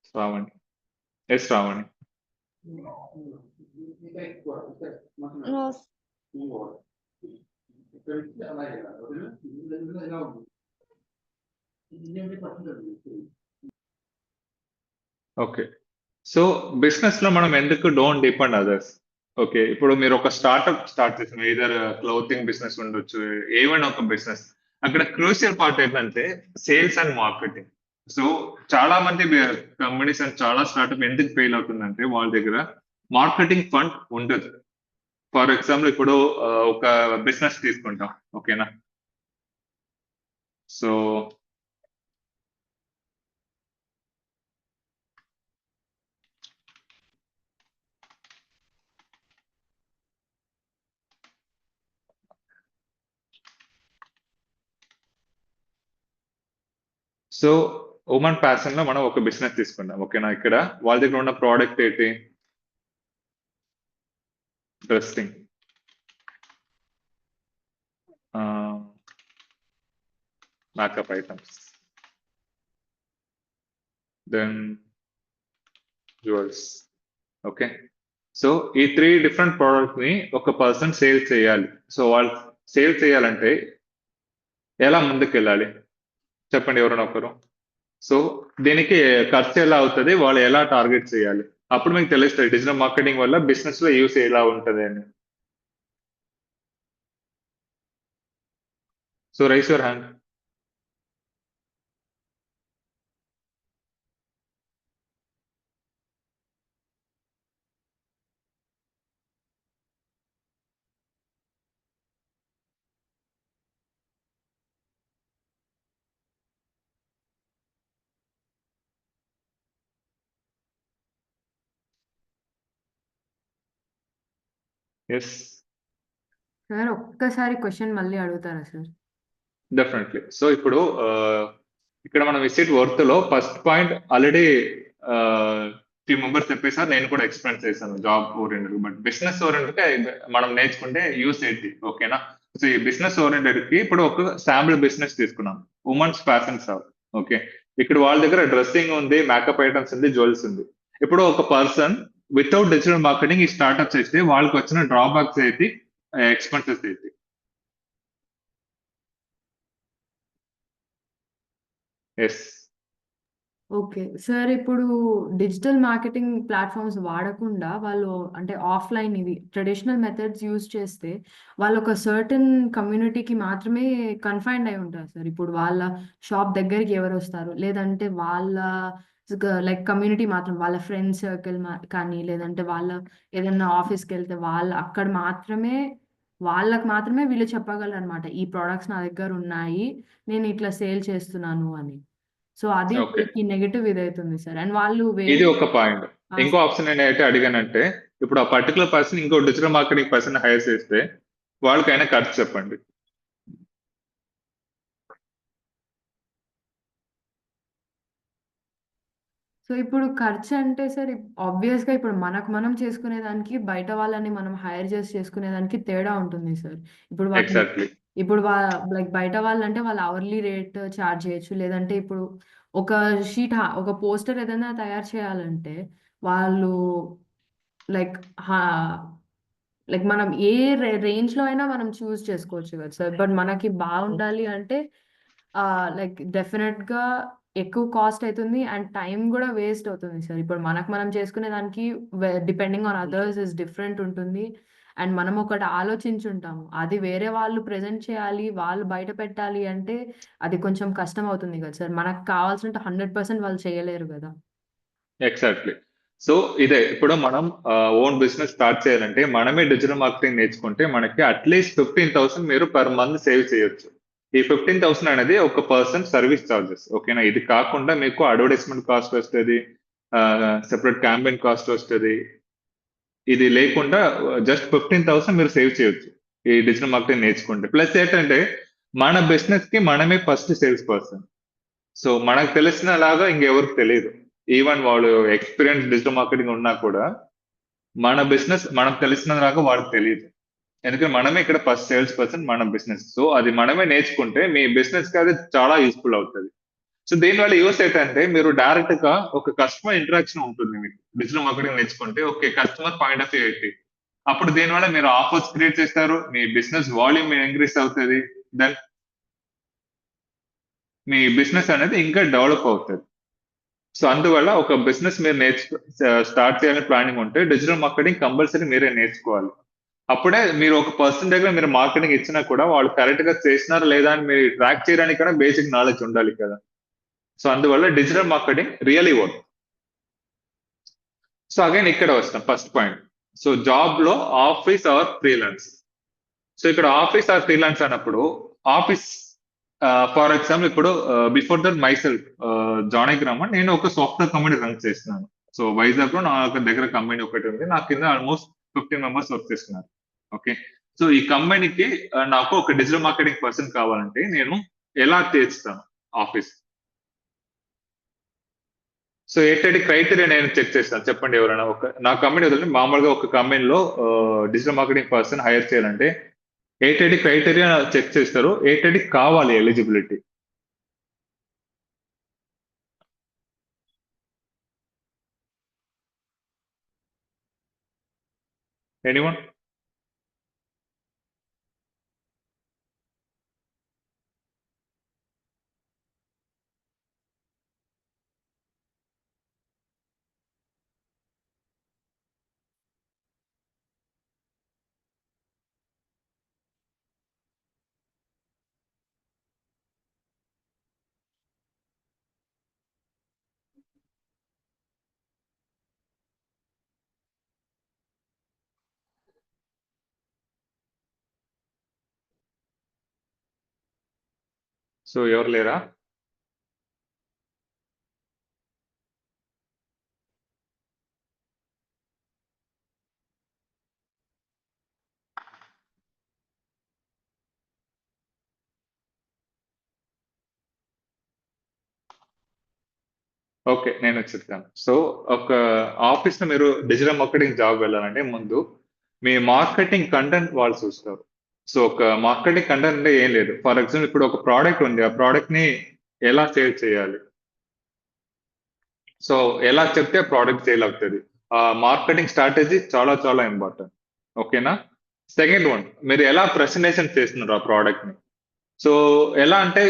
Shravani. Yes Shravani. Okay, so business లో మనం ఎందుకు డోంట్ డిపెండ్ అదర్స్. ఓకే, ఇప్పుడు మీరు ఒక స్టార్ట్అప్ స్టార్ట్ చేసిన, ఇదర్ క్లోతింగ్ బిజినెస్ ఉండొచ్చు, ఏమైనా ఒక బిజినెస్, అక్కడ క్రూషియల్ పార్ట్ ఏంటంటే సేల్స్ అండ్ మార్కెటింగ్. సో చాలా మంది కంపెనీస్ అండ్ చాలా స్టార్ట్అప్ ఎందుకు ఫెయిల్ అవుతుందంటే వాళ్ళ దగ్గర మార్కెటింగ్ ఫండ్ ఉండదు. ఫర్ ఎగ్జాంపుల్ ఇప్పుడు ఒక బిజినెస్ తీసుకుంటాం, ఓకేనా. So so women passion low మనం ఒక బిజినెస్ తీసుకుంటాం, ఓకేనా. ఇక్కడ వాళ్ళ దగ్గర ఉన్న ప్రోడక్ట్ ఏంటి, dressing, makeup items, then jewels. Okay, so ఈ 3 డిఫరెంట్ ప్రోడక్ట్ ని ఒక పర్సన్ సేల్ చేయాలి. సో వాళ్ళు సేల్ చేయాలంటే ఎలా ముందుకు వెళ్ళాలి చెప్పండి ఎవరైనా ఒకరు. సో దీనికి ఖర్చు ఎలా అవుతుంది, వాళ్ళు ఎలా టార్గెట్ చేయాలి, అప్పుడు మీకు తెలుస్తుంది డిజిటల్ మార్కెటింగ్ వల్ల బిజినెస్ లో యూస్ ఎలా ఉంటుంది అని. So raise your hand. Yes sir ఒక్కసారి క్వశ్చన్ మళ్ళీ అడుగుతారా సార్? డెఫినెట్లీ. సో ఇప్పుడు ఇక్కడ మనం విజిట్ వర్త్ లో first point already few members చెప్పేసారు, నేను కూడా ఎక్స్ప్లెయిన్ చేశాను job oriented. But business oriented మనం నేర్చుకుంటే యూస్ ఏంటి, ఓకేనా. సో ఈ బిజినెస్ ఓరియంటెడ్ కి ఇప్పుడు ఒక శాంపుల్ బిజినెస్ తీసుకున్నాం, ఉమెన్స్ ఫ్యాషన్ షాప్. ఓకే, ఇక్కడ వాళ్ళ దగ్గర డ్రెస్సింగ్ ఉంది, మేకప్ ఐటమ్స్ ఉంది, జ్యువెల్స్ ఉంది. ఇప్పుడు ఒక పర్సన్ వితౌట్ డిజిటల్ మార్కెటింగ్ ఈ స్టార్ట్అప్ చేస్తే వాళ్ళకి వచ్చిన డ్రాబ్యాక్స్ ఏంటి, ఎక్స్పెన్సెస్ ఏంటి. ఎస్ ఓకే సార్, ఇప్పుడు డిజిటల్ మార్కెటింగ్ ప్లాట్ఫామ్స్ వాడకుండా వాళ్ళు అంటే ఆఫ్లైన్ ఇవి ట్రెడిషనల్ మెథడ్స్ యూజ్ చేస్తే వాళ్ళు ఒక సర్టన్ కమ్యూనిటీకి మాత్రమే కన్ఫైన్డ్ అయి ఉంటారు సార్. ఇప్పుడు వాళ్ళ షాప్ దగ్గరికి ఎవరు వస్తారు, లేదంటే వాళ్ళ లైక్ కమ్యూనిటీ మాత్రం, వాళ్ళ ఫ్రెండ్ సర్కిల్ కానీ, లేదంటే వాళ్ళ ఏదైనా ఆఫీస్కి వెళ్తే అక్కడ మాత్రమే వాళ్ళకి మాత్రమే వీళ్ళు చెప్పగలరు అనమాట, ఈ ప్రోడక్ట్స్ నా దగ్గర ఉన్నాయి, నేను ఇట్లా సేల్ చేస్తున్నాను అని. సో అది ఓకే, నెగటివ్ ఇదైతుంది సార్. అండ్ వాళ్ళు ఇది ఒక పాయింట్. ఇంకో ఆప్షన్ ఏంటంటే అడిగానంటే, ఇప్పుడు ఆ పర్టికులర్ పర్సన్ ఇంకో డిజిటల్ మార్కెటింగ్ పర్సన్ హైర్ చేస్తే వాళ్ళకైనా ఖర్చు చెప్పండి. సో ఇప్పుడు ఖర్చు అంటే సార్ ఆబ్వియస్ గా ఇప్పుడు మనకు మనం చేసుకునే దానికి బయట వాళ్ళని మనం హైర్ చేసి చేసుకునే దానికి తేడా ఉంటుంది సార్. ఇప్పుడు ఎగ్జాక్ట్లీ. ఇప్పుడు లైక్ బయట వాళ్ళంటే వాళ్ళు అవర్లీ రేట్ చార్జ్ చేయొచ్చు, లేదంటే ఇప్పుడు ఒక ఒక పోస్టర్ ఏదైనా తయారు చేయాలంటే వాళ్ళు లైక్ లైక్ మనం ఏ రేంజ్ లో అయినా మనం చూస్ చేసుకోవచ్చు కదా సార్. బట్ మనకి బాగుండాలి అంటే లైక్ డెఫినెట్ గా ఎక్కువ కాస్ట్ అవుతుంది అండ్ టైం కూడా వేస్ట్ అవుతుంది సార్. ఇప్పుడు మనకు మనం చేసుకునే దానికి depending on others is different ఉంటుంది. అండ్ మనం ఒకటి ఆలోచించుంటాము. అది వేరే వాళ్ళు ప్రెజెంట్ చేయాలి, వాళ్ళు బయట పెట్టాలి అంటే అది కొంచెం కష్టం అవుతుంది కదా సార్. మనకు కావాల్సినంత 100% వాళ్ళు చేయలేరు కదా. ఎగ్జాక్ట్లీ. సో ఇదే ఇప్పుడు మనం ఓన్ బిజినెస్ స్టార్ట్ చేయాలంటే మనమే డిజిటల్ మార్కెటింగ్ నేర్చుకుంటే మనకి అట్లీస్ట్ 15,000 మీరు పర్ మంత్ సేవ్ చేయొచ్చు. ఈ 15,000 అనేది ఒక పర్సన్ సర్వీస్ చార్జెస్, ఓకేనా? ఇది కాకుండా మీకు అడ్వర్టైజ్మెంట్ కాస్ట్ వస్తుంది, సెపరేట్ క్యాంపెయిన్ కాస్ట్ వస్తుంది. ఇది లేకుండా జస్ట్ 15,000 మీరు సేవ్ చేయొచ్చు ఈ డిజిటల్ మార్కెటింగ్ నేర్చుకుంటే. ప్లస్ ఏంటంటే మన బిజినెస్ కి మనమే ఫస్ట్ సేల్స్ పర్సన్. సో మనకు తెలిసినలాగా ఇంకెవరికి తెలియదు. ఈవెన్ వాళ్ళు ఎక్స్పీరియన్స్ డిజిటల్ మార్కెటింగ్ ఉన్నా కూడా మన బిజినెస్ మనకు తెలిసినలాగా వాళ్ళకి తెలియదు. ఎందుకంటే మనమే ఇక్కడ ఫస్ట్ సేల్స్ పర్సన్ మన బిజినెస్. సో అది మనమే నేర్చుకుంటే మీ బిజినెస్ కి అది చాలా యూస్ఫుల్ అవుతుంది. సో దీనివల్ల యూస్ ఏంటంటే మీరు డైరెక్ట్ గా ఒక కస్టమర్ ఇంటరాక్షన్ ఉంటుంది మీకు డిజిటల్ మార్కెటింగ్ నేర్చుకుంటే. Okay, customer point of view ఏంటి, అప్పుడు దీనివల్ల మీరు ఆఫర్స్ క్రియేట్ చేస్తారు, మీ బిజినెస్ వాల్యూమ్ ఇంక్రీస్ అవుతుంది, దెన్ మీ బిజినెస్ అనేది ఇంకా డెవలప్ అవుతుంది. సో అందువల్ల ఒక బిజినెస్ మీరు స్టార్ట్ చేయాలని ప్లానింగ్ ఉంటే డిజిటల్ మార్కెటింగ్ కంపల్సరీ మీరే నేర్చుకోవాలి. అప్పుడే మీరు ఒక పర్సన్ దగ్గర మీరు మార్కెటింగ్ ఇచ్చినా కూడా వాళ్ళు కరెక్ట్ గా చేసినారా లేదా అని మీరు ట్రాక్ చేయడానికి కూడా బేసిక్ నాలెడ్జ్ ఉండాలి కదా. సో అందువల్ల digital marketing really work. So again ఇక్కడ వస్తాం ఫస్ట్ పాయింట్. సో జాబ్ లో ఆఫీస్ ఆర్ ఫ్రీలాన్స్. సో ఇక్కడ ఆఫీస్ ఆర్ ఫ్రీలాన్స్ అన్నప్పుడు ఆఫీస్ ఫర్ ఎగ్జాంపుల్ ఇప్పుడు before that myself Janaki Raman, నేను ఒక సాఫ్ట్వేర్ కంపెనీ రన్ చేస్తున్నాను. సో వైజాగ్ లో నా దగ్గర కంపెనీ ఒకటి ఉంది, నా కింద ఆల్మోస్ట్ 15 మెంబర్స్ వర్క్ చేస్తున్నారు. ఓకే, సో ఈ కంపెనీకి నాకు ఒక డిజిటల్ మార్కెటింగ్ పర్సన్ కావాలంటే నేను ఎలా తీర్చుతాను ఆఫీస్? సో ఏంటంటే క్రైటీరియా నేను చెక్ చేస్తాను. చెప్పండి ఎవరైనా నా కంపెనీ వదిలి మామూలుగా ఒక కంపెనీలో డిజిటల్ మార్కెటింగ్ పర్సన్ హైర్ చేయాలంటే ఏంటంటే క్రైటీరియా చెక్ చేస్తారు, ఏంటంటే కావాలి ఎలిజిబిలిటీ. ఎనీవన్? సో ఎవరు లేరా? ఓకే, నేను చెప్తాను. సో ఒక ఆఫీస్ లో మీరు డిజిటల్ మార్కెటింగ్ జాబ్ వెళ్ళాలంటే ముందు మీ మార్కెటింగ్ కంటెంట్ వాళ్ళు చూస్తారు. సో ఒక మార్కెటింగ్ కంటెంట్ అంటే ఏం లేదు. ఫర్ ఎగ్జాంపుల్ ఇప్పుడు ఒక ప్రోడక్ట్ ఉంది, ఆ ప్రోడక్ట్ ని ఎలా సేల్ చేయాలి, సో ఎలా చెప్తే ప్రోడక్ట్ సేల్ అవుతుంది. ఆ మార్కెటింగ్ స్ట్రాటజీ చాలా చాలా ఇంపార్టెంట్. ఓకేనా? సెకండ్ వన్, మీరు ఎలా ప్రెజెంటేషన్ చేస్తున్నారు ఆ ప్రోడక్ట్ ని. సో ఎలా అంటే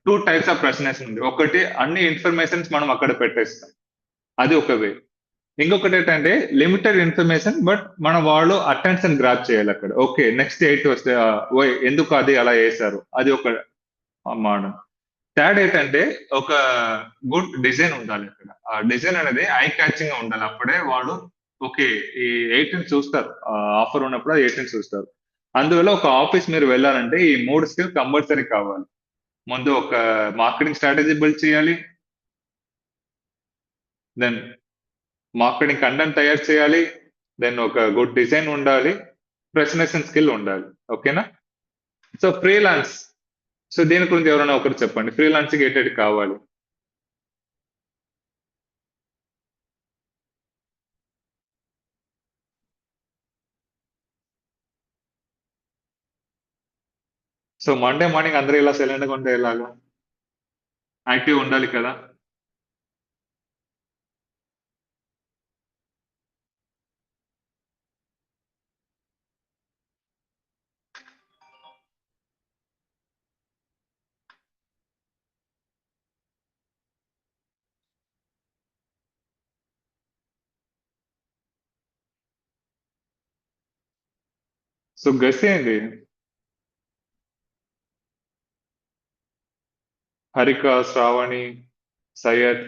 2 టైప్స్ ఆఫ్ ప్రెజెంటేషన్ ఉంది. ఒకటి అన్ని ఇన్ఫర్మేషన్స్ మనం అక్కడ పెట్టేస్తాం, అది ఒక వే. ఇంకొకటి ఏంటంటే లిమిటెడ్ ఇన్ఫర్మేషన్ బట్ మన వాళ్ళు అటెన్షన్ గ్రాప్ చేయాలి అక్కడ. ఓకే, నెక్స్ట్ 8 వస్తే ఎందుకు అది అలా వేశారు, అది ఒక మోడల్. థర్డ్ ఏంటంటే ఒక గుడ్ డిజైన్ ఉండాలి అక్కడ. ఆ డిజైన్ అనేది ఐ క్యాచింగ్ గా ఉండాలి. అప్పుడే వాడు ఓకే ఈ 18 చూస్తారు, ఆఫర్ ఉన్నప్పుడు 18 చూస్తారు. అందువల్ల ఒక ఆఫీస్ మీరు వెళ్ళాలంటే ఈ 3 స్కిల్ కంపల్సరీ కావాలి. ముందు ఒక మార్కెటింగ్ స్ట్రాటజీ బిల్డ్ చేయాలి, దెన్ మార్కెటింగ్ కంటెంట్ తయారు చేయాలి, దెన్ ఒక గుడ్ డిజైన్ ఉండాలి, ప్రెజెంటేషన్ స్కిల్ ఉండాలి. ఓకేనా? సో ఫ్రీలాన్స్, సో దీని గురించి ఎవరైనా ఒకరు చెప్పండి, ఫ్రీలాన్సింగ్ ఏంటంటే కావాలి? సో మండే మార్నింగ్ అందరూ ఇలా సైలెంట్గా ఉంటే ఎలాగా? యాక్టివ్ ఉండాలి కదా. సో గెస్ చేయండి. హరిక, శ్రావణి, సయ్యద్.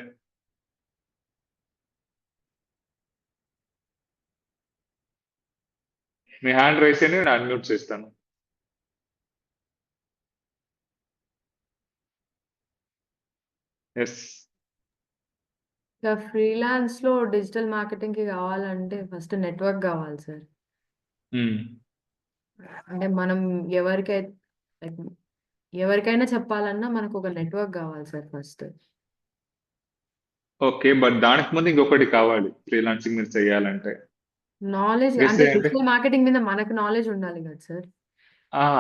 మీ హ్యాండ్ రైస్ చేయండి, నేను అన్మ్యూట్ చేస్తాను. ఎస్. ఇక ఫ్రీలాన్స్లో డిజిటల్ మార్కెటింగ్కి కావాలంటే ఫస్ట్ నెట్వర్క్ కావాలి సార్. అంటే మనం ఎవరికైతే like ఎవరికైనా చెప్పాలన్నా మనకు ఒక నెట్వర్క్ కావాలి సార్ ఫస్ట్. ఓకే, బట్ దానికి ముందు ఇంకొకటి కావాలి ఫ్రీలాన్సింగ్ మీరు చేయాలంటే. నాలెడ్జ్ గెస్ అంటే చేయండి. డిజిటల్ మార్కెటింగ్ మీద మనకు నాలెడ్జ్ ఉండాలి కదా సార్.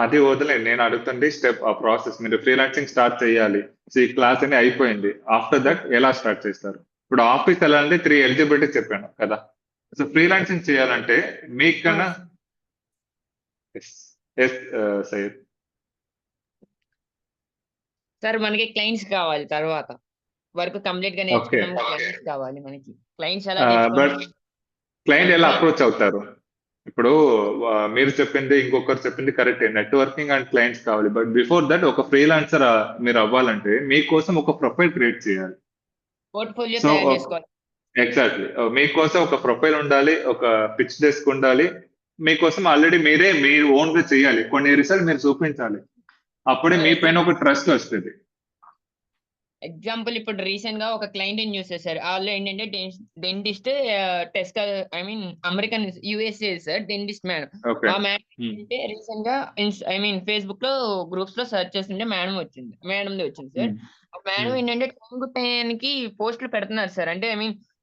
అది వదిలేండి, నేను అడుగుతుంది స్టెప్ ఆ ప్రాసెస్. మీరు ఫ్రీలాన్సింగ్ స్టార్ట్ చేయాలి. సో ఈ క్లాస్ అని అయిపోయింది. ఆఫ్టర్ దట్ ఎలా స్టార్ట్ చేస్తారు? ఇప్పుడు ఆఫీస్ వెళ్ళాలంటే 3 ఎలిజిబిలిటీ చెప్పాను కదా. సో ఫ్రీలాన్సింగ్ చేయాలంటే మీకన్నా ఎస్ ఎస్ సయ్యద్. సార్ మనకి క్లయింట్స్ కావాలి, తర్వాత వర్క్ కంప్లీట్ గా ఓకే, నేర్చుకున్నాం, క్లయింట్స్ కావాలి మనకి. క్లయింట్స్ ఎలా బట్ తెచ్చుకోవాలి? క్లయింట్ ఎలా అప్రోచ్ అవుతారు? ఇప్పుడు మీరు చెప్పింది ఇంకొకరు చెప్పింది కరెక్టే, నెట్వర్కింగ్ అండ్ క్లయింట్స్ కావాలి. బట్ బిఫోర్ దట్ ఒక ఫ్రీలాన్సర్ మీరు అవ్వాలంటే మీకోసం ఒక ప్రొఫైల్ క్రియేట్ చేయాలి. పోర్ట్ఫోలియో సో తయారు చేసుకోవాలి. ఎగ్జాక్ట్లీ, మీకోసం ఒక ప్రొఫైల్ ఉండాలి, ఒక పిచ్ డెస్క్ ఉండాలి. మీకోసం ఆల్రెడీ మీరు ఓన్ గా చేయాలి, కొన్ని రిసల్ట్ మీరు చూపించాలి. అప్పుడే మీ పైన ఒక ట్రస్ట్ వస్తుంది. ఎగ్జాంపుల్ ఇప్పుడు రీసెంట్ గా ఒక క్లయింట్ యూస్ చేశారు. వాళ్ళు ఏంటంటే dentist, test American USA sir dentist madam. Okay. ఆ మేడం అంటే రీసెంట్ గా ఫేస్బుక్ లో గ్రూప్స్ లో సెర్చ్ చేస్తుంటే మేడం వచ్చింది సార్. ఆ మేడం ఏంటంటే టైంకి పోస్టులు పెడుతున్నారు సార్. అంటే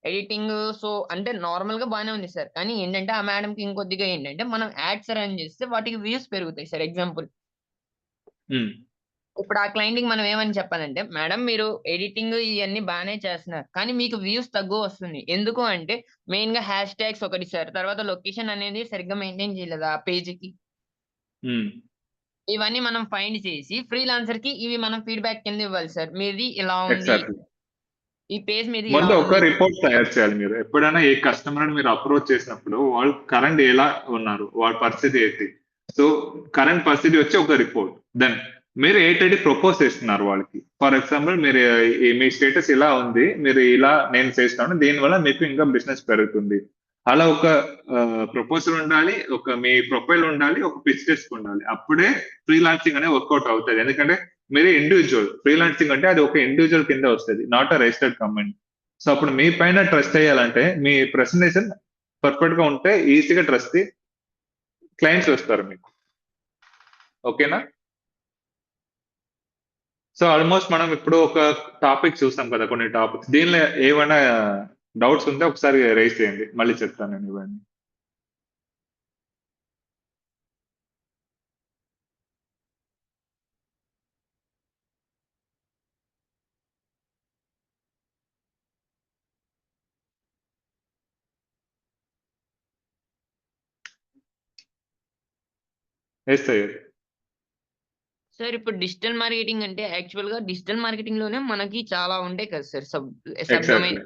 ఎడిటింగ్ సో అంటే నార్మల్ గా బాగానే ఉంది సార్. కానీ ఏంటంటే ఆ మేడం కి ఇంకొద్దిగా ఏంటంటే మనం యాడ్స్ రన్ చేస్తే వాటికి వ్యూస్ పెరుగుతాయి సార్. ఎగ్జాంపుల్ ఇప్పుడు ఆ క్లయింట్ కి మనం ఏమని చెప్పాలంటే, మేడం మీరు ఎడిటింగ్ ఇవన్నీ బాగానే చేస్తున్నారు, కానీ మీకు వ్యూస్ తక్కువ వస్తుంది. ఎందుకు అంటే మెయిన్ గా హ్యాష్ ట్యాగ్స్ ఒకటి సార్, తర్వాత లొకేషన్ అనేది సరిగ్గా మెయింటైన్ చేయలేదు ఆ పేజ్ కి. ఇవన్నీ మనం ఫైండ్ చేసి ఫ్రీలాన్సర్ కి ఇవి మనం ఫీడ్బ్యాక్ కింద ఇవ్వాలి సార్. మీది ఇలా ఉంది, ఎగ్జాక్ట్లీ. ఈ పేజ్ మీది ఇలా ముందు ఒక ఉంది. రిపోర్ట్ తయారు చేయాలి. మీరు ఎప్పుడైనా ఏ కస్టమర్ మీరు అప్రోచ్ చేసినప్పుడు వాళ్ళు కరెంట్ ఎలా ఉన్నారు, వాళ్ళ పరిస్థితి ఏంటి, సో కరెంట్ పరిస్థితి వచ్చి ఒక రిపోర్ట్. దెన్ మీరు ఏంటంటే ప్రపోజ్ చేస్తున్నారు వాళ్ళకి. ఫర్ ఎగ్జాంపుల్ మీరు మీ స్టేటస్ ఇలా ఉంది, మీరు ఇలా నేను చేస్తాను, దీనివల్ల మీకు ఇంకా బిజినెస్ పెరుగుతుంది. అలా ఒక ప్రపోజల్ ఉండాలి, ఒక మీ ప్రొఫైల్ ఉండాలి, ఒక పిచ్ డెస్క్ ఉండాలి. అప్పుడే ఫ్రీలాన్సింగ్ అనేది వర్కౌట్ అవుతుంది. ఎందుకంటే మీరే ఇండివిజువల్. ఫ్రీలాన్సింగ్ అంటే అది ఒక ఇండివిజువల్ కింద వస్తుంది, not a registered company. So అప్పుడు మీ పైన ట్రస్ట్ చేయాలంటే మీ ప్రెసెంటేషన్ పర్ఫెక్ట్ గా ఉంటే ఈజీగా ట్రస్ట్ క్లయింట్స్ వస్తారు మీకు. ఓకేనా? సో ఆల్మోస్ట్ మనం ఇప్పుడు ఒక టాపిక్ చూస్తాం కదా, కొన్ని టాపిక్స్. దీనిలో ఏమైనా డౌట్స్ ఉంటే ఒకసారి రైజ్ చేయండి, మళ్ళీ చెప్తాను నేను ఇవన్నీ. ఎస్ అయ్యారు సార్ ఇప్పుడు డిజిటల్ మార్కెటింగ్ అంటే యాక్చువల్ గా డిజిటల్ మార్కెటింగ్ లోనే మనకి చాలా ఉంటాయి కదా సార్, సబ్ ఎగ్జాక్ట్లీ. డొమైన్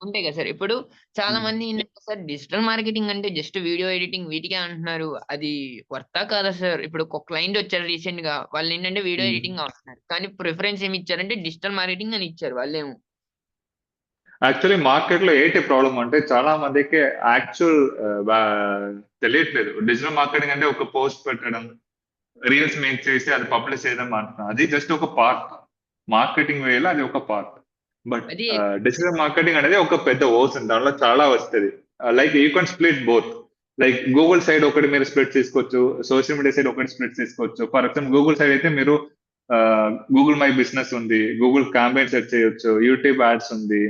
ఉంటాయి కదా సార్. ఇప్పుడు చాలా మంది ఏంటంటే సార్ డిజిటల్ మార్కెటింగ్ అంటే జస్ట్ వీడియో ఎడిటింగ్ వీటికే అంటున్నారు. అది వర్తా కాదా సార్? ఇప్పుడు ఒక క్లయింట్ వచ్చారు రీసెంట్ గా, వాళ్ళు ఏంటంటే వీడియో ఎడిటింగ్ అంటున్నారు, కానీ ప్రిఫరెన్స్ ఏమి ఇచ్చారంటే డిజిటల్ మార్కెటింగ్ అని ఇచ్చారు వాళ్ళేమో. యాక్చువల్లీ మార్కెట్ లో ఏంటి ప్రాబ్లం అంటే చాలా మందికి యాక్చువల్ తెలియట్లేదు. డిజిటల్ మార్కెటింగ్ అంటే ఒక పోస్ట్ పెట్టడం, రీల్స్ మేక్ చేసి అది పబ్లిష్ చేయడం అంటున్నారు. అది జస్ట్ ఒక పార్ట్. మార్కెటింగ్ వేలో అది ఒక పార్ట్. బట్ అది డిజిటల్ మార్కెటింగ్ అనేది ఒక పెద్ద ఓషన్, దాంట్లో చాలా వస్తుంది. Like you can split both. Like Google side ఒకటి మీరు స్ప్లిట్ చేసుకోవచ్చు, సోషల్ మీడియా సైడ్ ఒకటి స్ప్లిట్ చేసుకోవచ్చు. ఫర్ ఎగ్జాంపుల్ గూగుల్ సైడ్ అయితే మీరు గూగుల్ మై బిజినెస్ ఉంది, గూగుల్ క్యాంపెయిన్ సెట్ చేయొచ్చు, యూట్యూబ్ యాడ్స్ ఉంది,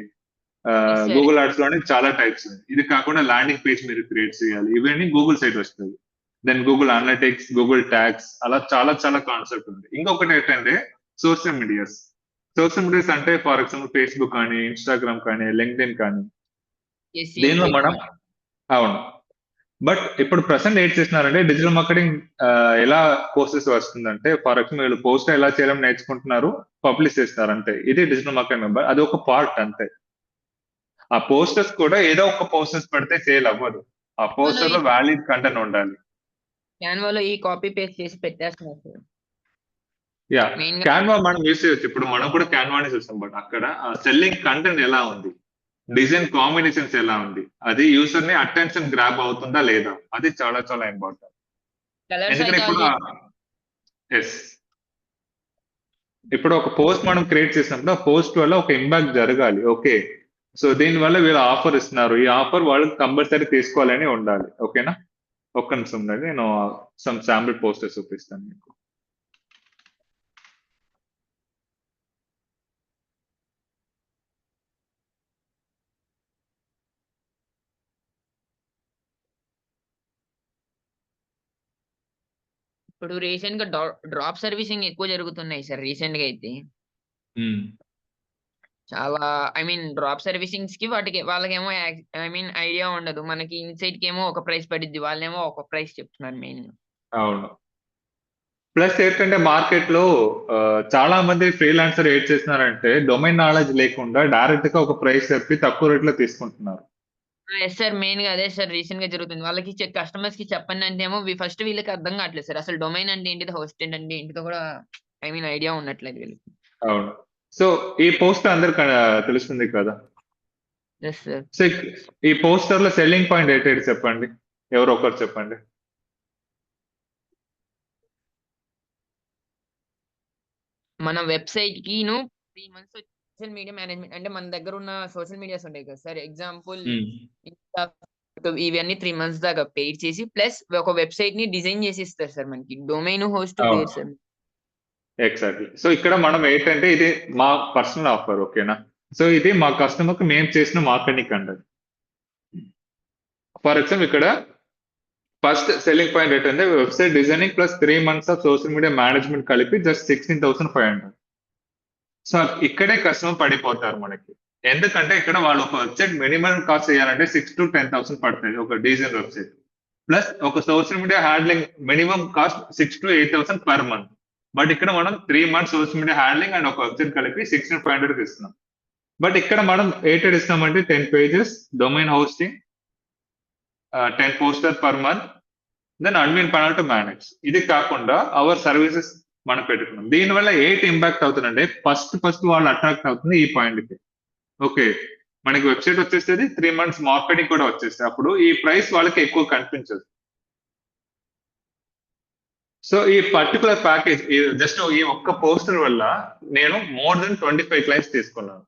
sir. గూగుల్ యాడ్స్ లోనే చాలా టైప్స్ ఉంది. ఇది కాకుండా ల్యాండింగ్ పేజ్ మీరు క్రియేట్ చేయాలి, ఇవన్నీ గూగుల్ సైడ్ వస్తుంది. Then Google Analytics, Google tags, అలా చాలా చాలా కాన్సెప్ట్ ఉంది. ఇంకొకటి ఏంటంటే సోషల్ మీడియాస్. సోషల్ మీడియాస్ అంటే ఫర్ ఎగ్జాంపుల్ ఫేస్బుక్ కానీ, ఇన్స్టాగ్రామ్ కానీ, లింక్డ్ఇన్ కానీ, SEO దీనిలో మనం అవును. బట్ ఇప్పుడు ప్రెసెంట్ ఏం చేస్తున్నారంటే డిజిటల్ మార్కెటింగ్ ఎలా కోర్సెస్ వస్తుందంటే, ఫర్ ఎగ్జాంపుల్ వీళ్ళు పోస్ట్ ఎలా చేయడం నేర్చుకుంటున్నారు, పబ్లిష్ చేస్తారు అంతే. ఇది డిజిటల్ మార్కెటింగ్ మెంబర్, అది ఒక పార్ట్ అంతే. ఆ పోస్టర్స్ కూడా ఏదో ఒక పోస్టర్స్ పెడితే సేల్ అవ్వదు. ఆ పోస్టర్ లో వ్యాలిడ్ కంటెంట్ ఉండాలి. క్యాన్వాలో ఈ కాపీ పేస్ట్ చేసి పెట్టేస్తున్నారు సార్. యా మెయిన్ గా క్యాన్వా మనం యూస్ చేయొచ్చు. ఇప్పుడు మనం కూడా క్యాన్వానే చూస్తాం, బట్ అక్కడ సెల్లింగ్ కంటెంట్ ఎలా ఉంది, డిజైన్ కాంబినేషన్స్ ఎలా ఉంది, అది యూసర్ ని అటెన్షన్ గ్రాబ్ అవుతుందా లేదా, అది చాలా చాలా ఇంపార్టెంట్. కలర్ ఎందుకంటే ఇప్పుడు సైకాలజీ ఎస్ ఇప్పుడు ఒక పోస్ట్ మనం క్రియేట్ చేసినప్పుడు ఆ పోస్ట్ వల్ల ఒక ఇంపాక్ట్ జరగాలి. ఓకే, సో దీని వల్ల వీళ్ళు ఆఫర్ ఇస్తున్నారు, ఈ ఆఫర్ వాళ్ళు కంపల్సరీ తీసుకోవాలని ఉండాలి. ఓకేనా, ఒక్క నిమిషం ఉండండి, నేను సమ్ శాంపుల్ పోస్టర్స్ చూపిస్తాను మీకు. ఇప్పుడు రీసెంట్ గా డ్రాప్ సర్వీసింగ్ ఎక్కువ జరుగుతున్నాయి సార్. రీసెంట్ గా అయితే చాలా డ్రాప్ సర్వీసింగ్స్ కి వాటికి వాళ్ళకేమో ఐడియా ఉండదు. మనకి ఇన్సైట్ కి ఏమో ఒక ప్రైస్ పడిద్ది, వాళ్ళేమో ఒక ప్రైస్ చెప్తున్నారు మెయిన్. అవును, ప్లస్ ఏంటంటే మార్కెట్ లో చాలా మంది ఫ్రీలాన్సర్ ఏం చేస్తున్నారంటే డొమైన్ నాలెడ్జ్ లేకుండా డైరెక్ట్ గా ఒక ప్రైస్ చెప్పి తక్కువ రేట్ లో తీసుకుంటున్నారు. ఎస్ సార్, మెయిన్ గా అదే సార్ రీసెంట్ గా జరుగుతుంది. వాళ్ళకి కస్టమర్స్ కి చెప్పండి అంటే ఏమో ఫస్ట్ వీళ్ళకి అర్థం కావట్లేదు సార్. అసలు డొమైన్ అంటే ఏంటిది, హోస్ట్ అంటే ఏంటిదో కూడా ఐడియా ఉండట్లేదు వీళ్ళకి. అవును, సో ఈ పోస్టర్ అందరికి తెలుస్తుంది కదా. Yes sir. సో ఈ పోస్టర్ లో సెల్లింగ్ పాయింట్ ఏంటి చెప్పండి, ఎవరో ఒకరు చెప్పండి. మన వెబ్సైట్ కి 3 months సోషల్ మీడియా మేనేజ్మెంట్ అంటే మన దగ్గర ఉన్న సోషల్ మీడియాస్ ఉంటాయి కదా సార్. ఎగ్జాంపుల్ ఇన్స్టా, ఇవన్నీ 3 months దాకా పెయిడ్ చేసి ప్లస్ ఒక వెబ్సైట్ ని డిజైన్ చేసి ఇస్తారు సార్ మనకి. డొమైన్ హోస్ట్ పేరు సార్. ఎగ్జాక్ట్లీ, సో ఇక్కడ మనం ఏంటంటే ఇది మా పర్సనల్ ఆఫర్. ఓకేనా, సో ఇది మా కస్టమర్ కి మేము చేసిన మార్కెటింగ్ కంటెంట్. ఫర్ ఎగ్జాంపుల్ ఇక్కడ ఫస్ట్ సెల్లింగ్ పాయింట్ ఏంటంటే website designing plus 3 months of social media management కలిపి జస్ట్ 16,500. సో ఇక్కడే కస్టమర్ పడిపోతారు మనకి. ఎందుకంటే ఇక్కడ వాళ్ళు ఒక వెబ్సైట్ మినిమం కాస్ట్ చేయాలంటే 6,000 to 10,000 పడుతుంది ఒక డిజైన్ వెబ్సైట్. ప్లస్ ఒక social media handling minimum cost 6,000 to 8,000 per month. But ఇక్కడ మనం 3 months social media handling and ఒక వెబ్సైట్ కలిపి 16,500 ఇస్తున్నాం. బట్ ఇక్కడ మనం ఏటెడ్ ఇస్తామంటే 10 pages, domain hosting, 10 posters per month, then admin panel to manage. ఇది కాకుండా అవర్ సర్వీసెస్ మనం పెట్టుకున్నాం. దీనివల్ల ఏంటి ఇంపాక్ట్ అవుతుందంటే ఫస్ట్ వాళ్ళు అట్రాక్ట్ అవుతుంది ఈ పాయింట్ కి. ఓకే, మనకి వెబ్సైట్ వచ్చేస్తుంది, 3 months మార్కెటింగ్ కూడా వచ్చేస్తుంది. అప్పుడు ఈ ప్రైస్ వాళ్ళకి ఎక్కువ కనిపించదు. సో ఈ పర్టికులర్ ప్యాకేజ్ జస్ట్ ఈ ఒక్క పోస్టర్ వల్ల నేను మోర్ దెన్ 25 clients తీసుకున్నాను.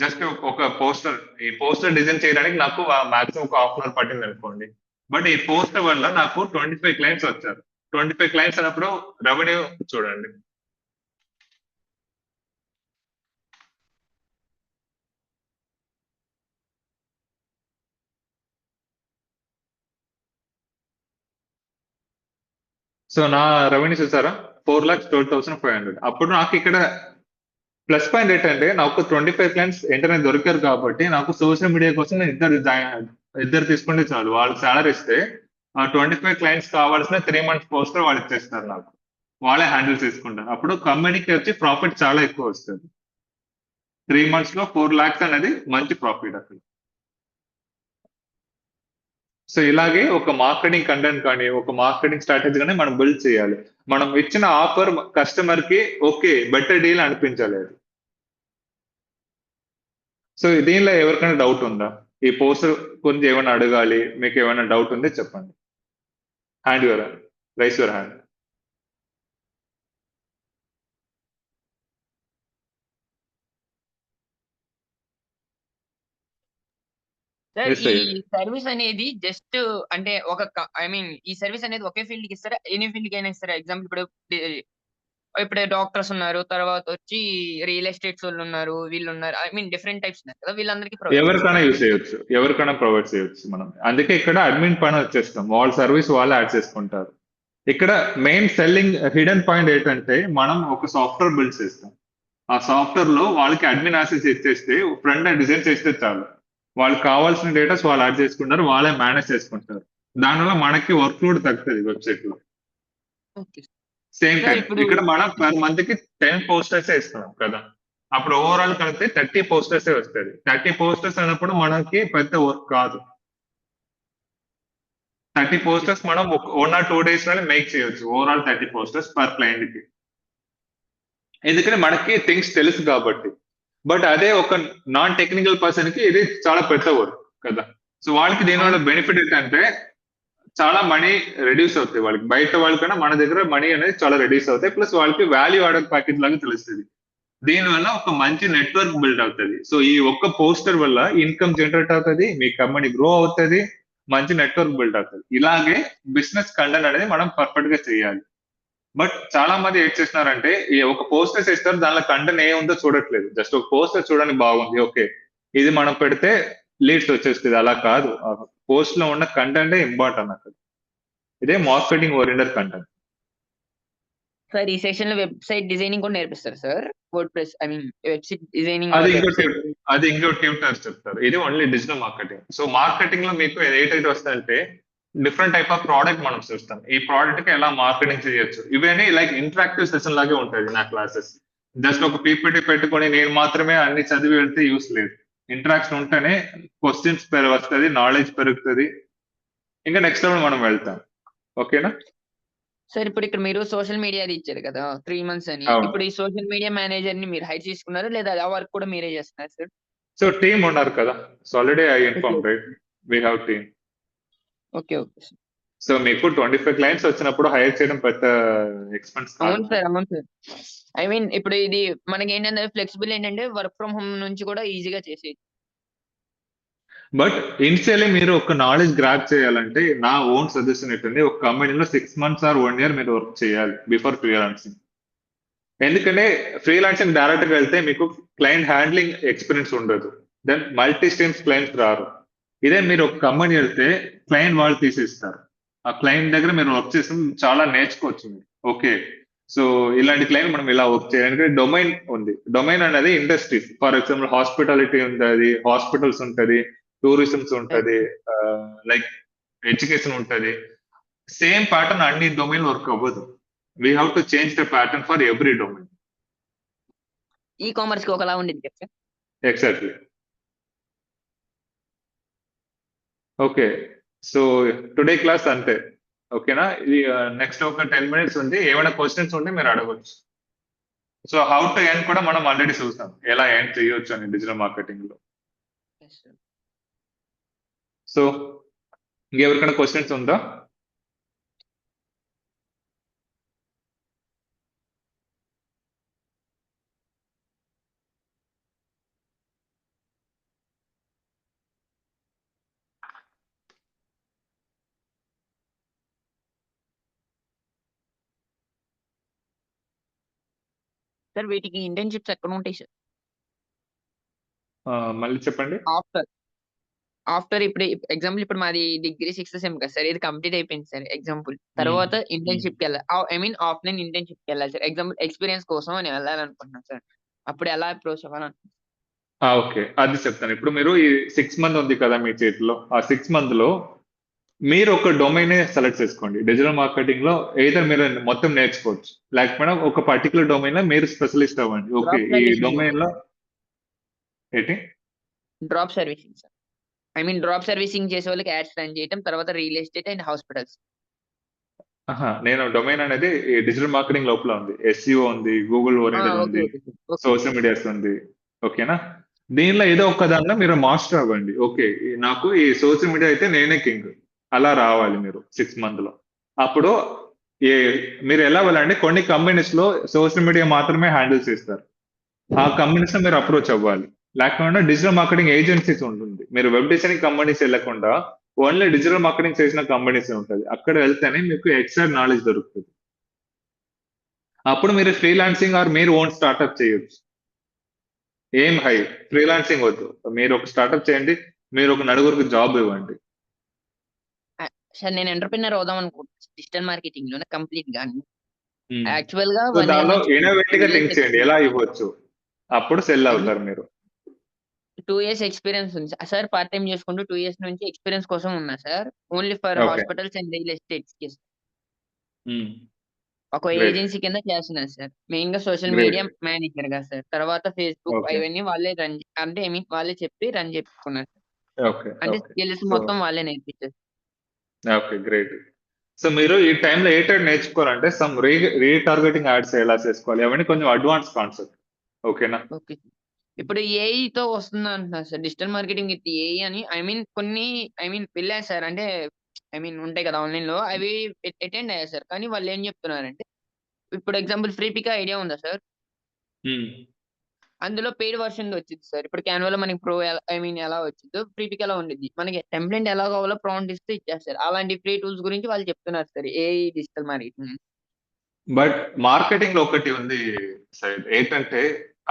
జస్ట్ ఒక పోస్టర్, ఈ పోస్టర్ డిజైన్ చేయడానికి నాకు మాక్సిమం ఒక 1/2 hour పట్టింది అనుకోండి. బట్ ఈ పోస్టర్ వల్ల నాకు 25 clients వచ్చారు. 25 clients అన్నప్పుడు రెవెన్యూ చూడండి. సో నా రెవెన్యూ చూసారా, 4,12,500. అప్పుడు నాకు ఇక్కడ ప్లస్ పాయింట్ ఏంటంటే నాకు 25 clients వెంటనే దొరికారు కాబట్టి నాకు సోషల్ మీడియా కోసం నేను ఇద్దరు తీసుకుంటే చాలు. వాళ్ళకి సాలరీ ఇస్తే ఆ 25 clients కావాల్సిన 3 months పోస్టర్ వాళ్ళు ఇచ్చేస్తారు నాకు, వాళ్ళే హ్యాండిల్ చేసుకుంటారు. అప్పుడు కంపెనీకి వచ్చి ప్రాఫిట్ చాలా ఎక్కువ వస్తుంది. 3 months లో 4 lakhs అనేది మంచి ప్రాఫిట్ అక్కడ. సో ఇలాగే ఒక మార్కెటింగ్ కంటెంట్ కానీ ఒక మార్కెటింగ్ స్ట్రాటజీ కానీ మనం బిల్డ్ చేయాలి. మనం ఇచ్చిన ఆఫర్ కస్టమర్ కి ఓకే బెటర్ డీల్ అనిపించలేదు. సో దీనిలో ఎవరికైనా డౌట్ ఉందా? ఈ పోస్టర్ గురించి ఏమైనా అడగాలి, మీకు ఏమైనా డౌట్ ఉంటే చెప్పండి. Rice your hand. Sir Yes, ఈ sir. సర్వీస్ అనేది జస్ట్ అంటే ఒక ఈ సర్వీస్ అనేది ఒకే ఫీల్డ్ కి ఇస్తారా, ఎనీ ఫీల్డ్ కి అయినా ఇస్తారా? ఎగ్జాంపుల్ ఇప్పుడు డాక్టర్స్ ఉన్నారు, తర్వాత వచ్చి రియల్ ఎస్టేట్స్ వాళ్ళు ఉన్నారు, వీళ్ళు ఉన్నారు, డిఫరెంట్ టైప్స్ ఉన్నారు కదా, వీళ్ళందరికీ ఎవరికైనా యూస్ చేయొచ్చు, ఎవరికైనా ప్రొవైడ్ చేయొచ్చు మనం. అందుకే ఇక్కడ అడ్మిన్ పైన వచ్చేస్తాం, వాళ్ళ సర్వీస్ వాళ్ళు యాడ్ చేసుకుంటారు. ఇక్కడ మెయిన్ సెల్లింగ్ హిడెన్ పాయింట్ ఏంటంటే మనం ఒక సాఫ్ట్వేర్ బిల్డ్ చేస్తాం. ఆ సాఫ్ట్వేర్ లో వాళ్ళకి అడ్మిన్ యాక్సెస్ ఇచ్చేస్తే ఫ్రంట్ ఎండ్ డిజైన్ చేస్తే చాలు. వాళ్ళకి కావాల్సిన డేటాస్ వాళ్ళు యాడ్ చేసుకుంటారు, వాళ్ళే మేనేజ్ చేసుకుంటారు. దానివల్ల మనకి వర్క్ లోడ్ తగ్గుతుంది వెబ్సైట్ లో. సేమ్ టైం ఇక్కడ మనం పర్ మంత్ కి 10 posters ఇస్తున్నాం కదా, అప్పుడు ఓవరాల్ కలిపితే 30 posters వస్తుంది. 30 posters అన్నప్పుడు మనకి పెద్ద వర్క్ కాదు. 30 పోస్టర్స్ మనం 1 or 2 days లోనే మేక్ చేయొచ్చు. ఓవరాల్ 30 పోస్టర్స్ పర్ క్లయింట్ కి. ఎందుకంటే మనకి థింగ్స్ తెలుసు కాబట్టి. బట్ అదే ఒక నాన్ టెక్నికల్ పర్సన్ కి ఇది చాలా పెద్ద వర్క్ కదా. సో వాళ్ళకి దీనివల్ల బెనిఫిట్ ఏంటంటే చాలా మనీ రెడ్యూస్ అవుతాయి వాళ్ళకి. బయట వాళ్ళకన్నా మన దగ్గర మనీ అనేది చాలా రెడ్యూస్ అవుతాయి. ప్లస్ వాళ్ళకి వాల్యూ ఆర్డర్ ప్యాకేజ్ లాగా తెలుస్తుంది. దీనివల్ల ఒక మంచి నెట్వర్క్ బిల్డ్ అవుతుంది. సో ఈ ఒక్క పోస్టర్ వల్ల ఇన్కమ్ జనరేట్ అవుతుంది, మీ కంపెనీ గ్రో అవుతుంది, మంచి నెట్వర్క్ బిల్డ్ అవుతుంది. ఇలాగే బిజినెస్ కంటెంట్ అనేది మనం పర్ఫెక్ట్ గా చేయాలి. బట్ చాలా మంది ఏం చేస్తున్నారంటే ఈ ఒక పోస్టర్ చేస్తారు, దానిలో కంటెంట్ ఏముందో చూడట్లేదు. జస్ట్ ఒక పోస్టర్ చూడడానికి బాగుంది, ఓకే ఇది మనం పెడితే లీడ్స్ వచ్చేస్తుంది. అలా కాదు, పోస్ట్ లో ఉన్న కంటెంటే ఇంపార్టెంట్ అక్కడ. ఇదే మార్కెటింగ్ ఓరియంటెడ్ కంటెంట్. సార్ ఈ సెషన్ లో వెబ్సైట్ డిజైనింగ్ కూడా నేర్పిస్తారు sir. Word press I mean website designing. అది ఇంకో ట్యూటర్స్ చెప్తారు. ఇది only digital marketing. So marketing లో మీకు ఏదైతే వస్తాయంటే డిఫరెంట్ టైప్ ఆఫ్ ప్రోడక్ట్ మనం చూస్తాం. ఈ ప్రోడక్ట్ కి ఎలా మార్కెటింగ్ చేయొచ్చు, ఇవన్నీ లైక్ ఇంటరాక్టివ్ సెషన్ లాగే ఉంటుంది నా క్లాసెస్. జస్ట్ ఒక పీపీటీ పెట్టుకొని నేను మాత్రమే అన్ని చదివి వెళ్తే యూస్ లేదు. ఇంటరాక్షన్ ఉంటేనే క్వశ్చన్స్ వస్తుంది, నాలెడ్జ్ పెరుగుతుంది, ఇంకా నెక్స్ట్ లెవెల్ మనం వెళ్తాం. ఓకేనా సార్? ఇప్పుడు ఇక్కడ మీరు సోషల్ మీడియా ఇచ్చారు కదా 3 months అని. అవును. ఇప్పుడు ఈ సోషల్ మీడియా మేనేజర్ ని మీరు హైర్ చేసుకున్నారు లేదా ఆ వర్క్ కూడా మీరే చేస్తున్నారు సార్? సో టీమ్ ఉన్నారు కదా. So already I inform right, we have team. Okay okay sir. So మీకు 25 క్లయింట్స్ వచ్చినప్పుడు హైర్ చేయడం పెద్ద ఎక్స్పెన్స్ అవును కాదు. సార్, అవును సార్. ఐ మీన్ ఇప్పుడు ఇది మనకి ఏంటంటే ఫ్లెక్సిబుల్ ఏంటంటే వర్క్ ఫ్రమ్ హోమ్ నుంచి కూడా ఈజీగా చేసేది. బట్ ఇనిషియల్లీ మీరు ఒక నాలెడ్జ్ గ్రాప్ చేయాలంటే నా ఓన్ సజెషన్ ఏంటంటే ఒక కంపెనీలో 6 months or 1 year మీరు వర్క్ చేయాలి బిఫోర్ ఫ్రీలాన్సింగ్. ఎందుకంటే ఫ్రీలాన్సింగ్ డైరెక్ట్ గా వెళ్తే మీకు క్లయింట్ హ్యాండ్లింగ్ ఎక్స్పీరియన్స్ ఉండదు, దెన్ మల్టీ స్ట్రీమ్స్ క్లయింట్స్ రారు. ఇదే మీరు ఒక కంపెనీ వెళ్తే క్లయింట్ వాళ్ళు తీసేస్తారు. ఆ క్లయింట్ దగ్గర మీరు వర్క్ చేసి చాలా నేర్చుకోవచ్చు మీరు. ఓకే సో ఇలాంటి క్లయింట్ మనం ఇలా వర్క్ చేయాలి. ఎందుకంటే డొమైన్ ఉంది. డొమైన్ అనేది ఇండస్ట్రీస్. ఫర్ ఎగ్జాంపుల్ హాస్పిటాలిటీ ఉంటుంది, హాస్పిటల్స్ ఉంటుంది, టూరిజమ్స్ ఉంటది, లైక్ ఎడ్యుకేషన్ ఉంటది. సేమ్ ప్యాటర్న్ అన్ని డొమైన్ వర్క్ అవ్వదు. We have to change the pattern for every domain. E commerce కి ఒకలా ఉండేది కదా sir? Exactly. Okay so today class అంతే. ఓకేనా? ఇది నెక్స్ట్ ఒక 10 minutes ఉంది. ఏమైనా క్వశ్చన్స్ ఉంటే మీరు అడగవచ్చు. సో హౌ టు ఎండ్ కూడా మనం ఆల్రెడీ చూసాం, ఎలా ఎండ్ చేయొచ్చు అని డిజిటల్ మార్కెటింగ్ లో. సో ఇంకెవరికైనా క్వశ్చన్స్ ఉందా? సార్ వీటికి ఇంటర్న్షిప్స్ ఎక్కడ ఉంటాయి సార్? మళ్ళీ చెప్పండి. ఆఫ్టర్ ఇప్పుడు ఎగ్జాంపుల్ ఇప్పుడు మాది డిగ్రీ 6th సెమ్ కదా సార్, ఇది కంప్లీట్ అయిపోయింది సార్ ఎగ్జాంపుల్. తర్వాత ఇంటర్న్షిప్ కి వెళ్ళాలి, ఐ మీన్ ఆఫ్లైన్ ఇంటర్న్షిప్ కి వెళ్ళాలి సార్. ఎగ్జాంపుల్ ఎక్స్పీరియన్స్ కోసం నేను వెళ్ళాలనుకుంటున్నాను సార్. అప్పుడు ఎలా అప్రోచ్ అవ్వాలి? ఓకే అది చెప్తాను. ఇప్పుడు మీరు ఈ 6 month ఉంది కదా మీ చేతిలో, ఆ 6 month లో మీరు ఒక డొమైన్ సెలెక్ట్ చేసుకోండి. డిజిటల్ మార్కెటింగ్ లో ఏదైనా మీరు మొత్తం నేర్చుకోవచ్చు, లేకపోతే ఒక పర్టికులర్ డొమైన్ లో మీరు స్పెషలిస్ట్ అవ్వండి. ఓకే ఈ డొమైన్ లో ఏంటి drop servicing sir. I mean drop servicing చేసే వాళ్ళకి యాడ్స్ రన్ చేయడం, తర్వాత రియల్ ఎస్టేట్ అండ్ హాస్పిటల్స్. నేను డొమైన్ అనేది డిజిటల్ మార్కెటింగ్ లోపల ఉంది. SEO ఉంది, గూగుల్ ఓరియంటెడ్ ఉంది, సోషల్ మీడియాస్ ఉంది. ఓకేనా? దీనిలో ఏదో ఒక దానిలో మీరు మాస్టర్ అవ్వండి. ఓకే నాకు ఈ సోషల్ మీడియా అయితే నేనే కింగ్, అలా రావాలి మీరు 6 month లో. అప్పుడు మీరు ఎలా వెళ్ళండి, కొన్ని కంపెనీస్ లో సోషల్ మీడియా మాత్రమే హ్యాండిల్ చేస్తారు. ఆ కంపెనీస్ లో మీరు అప్రోచ్ అవ్వాలి. లేకుండా డిజిటల్ మార్కెటింగ్ ఏజెన్సీస్ ఉంటుంది. మీరు వెబ్ డిజైనింగ్ కంపెనీస్ వెళ్ళకుండా ఓన్లీ డిజిటల్ మార్కెటింగ్ చేసిన కంపెనీస్ ఉంటుంది. అక్కడ వెళ్తేనే మీకు ఎక్స్ట్రా నాలెడ్జ్ దొరుకుతుంది. అప్పుడు మీరు ఫ్రీలాన్సింగ్ ఆర్ మీరు ఓన్ స్టార్ట్అప్ చేయొచ్చు. ఏం హై ఫ్రీలాన్సింగ్ వద్దు, మీరు ఒక స్టార్ట్అప్ చేయండి, మీరు ఒక నలుగురికి జాబ్ ఇవ్వండి. సార్ నేను ఎంటర్‌ప్రెన్యూర్ అవుదాం అనుకుంటున్నాను డిజిటల్ మార్కెటింగ్ లోనే కంప్లీట్ గా. Hmm. యాక్చువల్ గా సో దానిలో ఇన్నోవేటివ్ గా థింక్ చేయండి, ఎలా ఇవ్వచ్చు, అప్పుడు సెల్ అవుతారు మీరు. 2 years ఎక్స్పీరియన్స్ ఉంది సార్. పార్ట్ టైం చేసుకుంటూ 2 years నుంచి ఎక్స్పీరియన్స్ కోసం ఉన్నా sir. Only for Okay. Hospitals and real estates కి. ఒక Great. ఏజెన్సీ కింద చేస్తున్నాను సార్. మెయిన్ గా సోషల్ Great. మీడియా మేనేజర్ గా సార్. తర్వాత ఫేస్బుక్ Okay. అవన్నీ వాళ్ళే రన్ అంటే ఐ మీన్ వాళ్ళే చెప్పి రన్ చేసుకున్నారు. ఓకే అంటే ఓకే స్కిల్స్ సో మొత్తం వాళ్ళే నేర్పించారు. Okay, great. సో మీరు ఈ టైంలో ఏ టైం నేర్చుకోవాలంటే సమ్ రీటార్గెటింగ్ యాడ్స్ ఎలా చేసుకోవాలి అవన్నీ కొంచెం అడ్వాన్స్ కాన్సెప్ట్. ఓకేనా? ఓకే. ఇప్పుడు ఏఐతో వస్తుంది అంటున్నారు sir. Digital marketing with AI అని కొన్ని వెళ్ళాను సార్. అంటే ఉంటాయి కదా ఆన్‌లైన్‌లో అవి అటెండ్ అయ్యా సార్. కానీ వాళ్ళు ఏం చెప్తున్నారంటే ఇప్పుడు ఎగ్జాంపుల్ ఫ్రీ పిక్ ఐడియా ఉందా సార్? హ్మ్. అందులో పెయిడ్ వర్షన్ వచ్చిద్ది సార్. ఇప్పుడు క్యాన్వాలో మనకి ప్రో ఎలా వచ్చిద్దో ఫ్రీ పిక్ ఎలా ఉండిద్ది. మనకి టెంప్లెట్ ఎలా కావాలో ప్రాంప్ట్ ఇస్తే ఇచ్చేస్తారు. అలాంటి ఫ్రీ టూల్స్ గురించి వాళ్ళు చెప్తున్నారు sir. AI digital marketing. But marketing లో ఒకటి ఉంది సైడ్, ఏంటంటే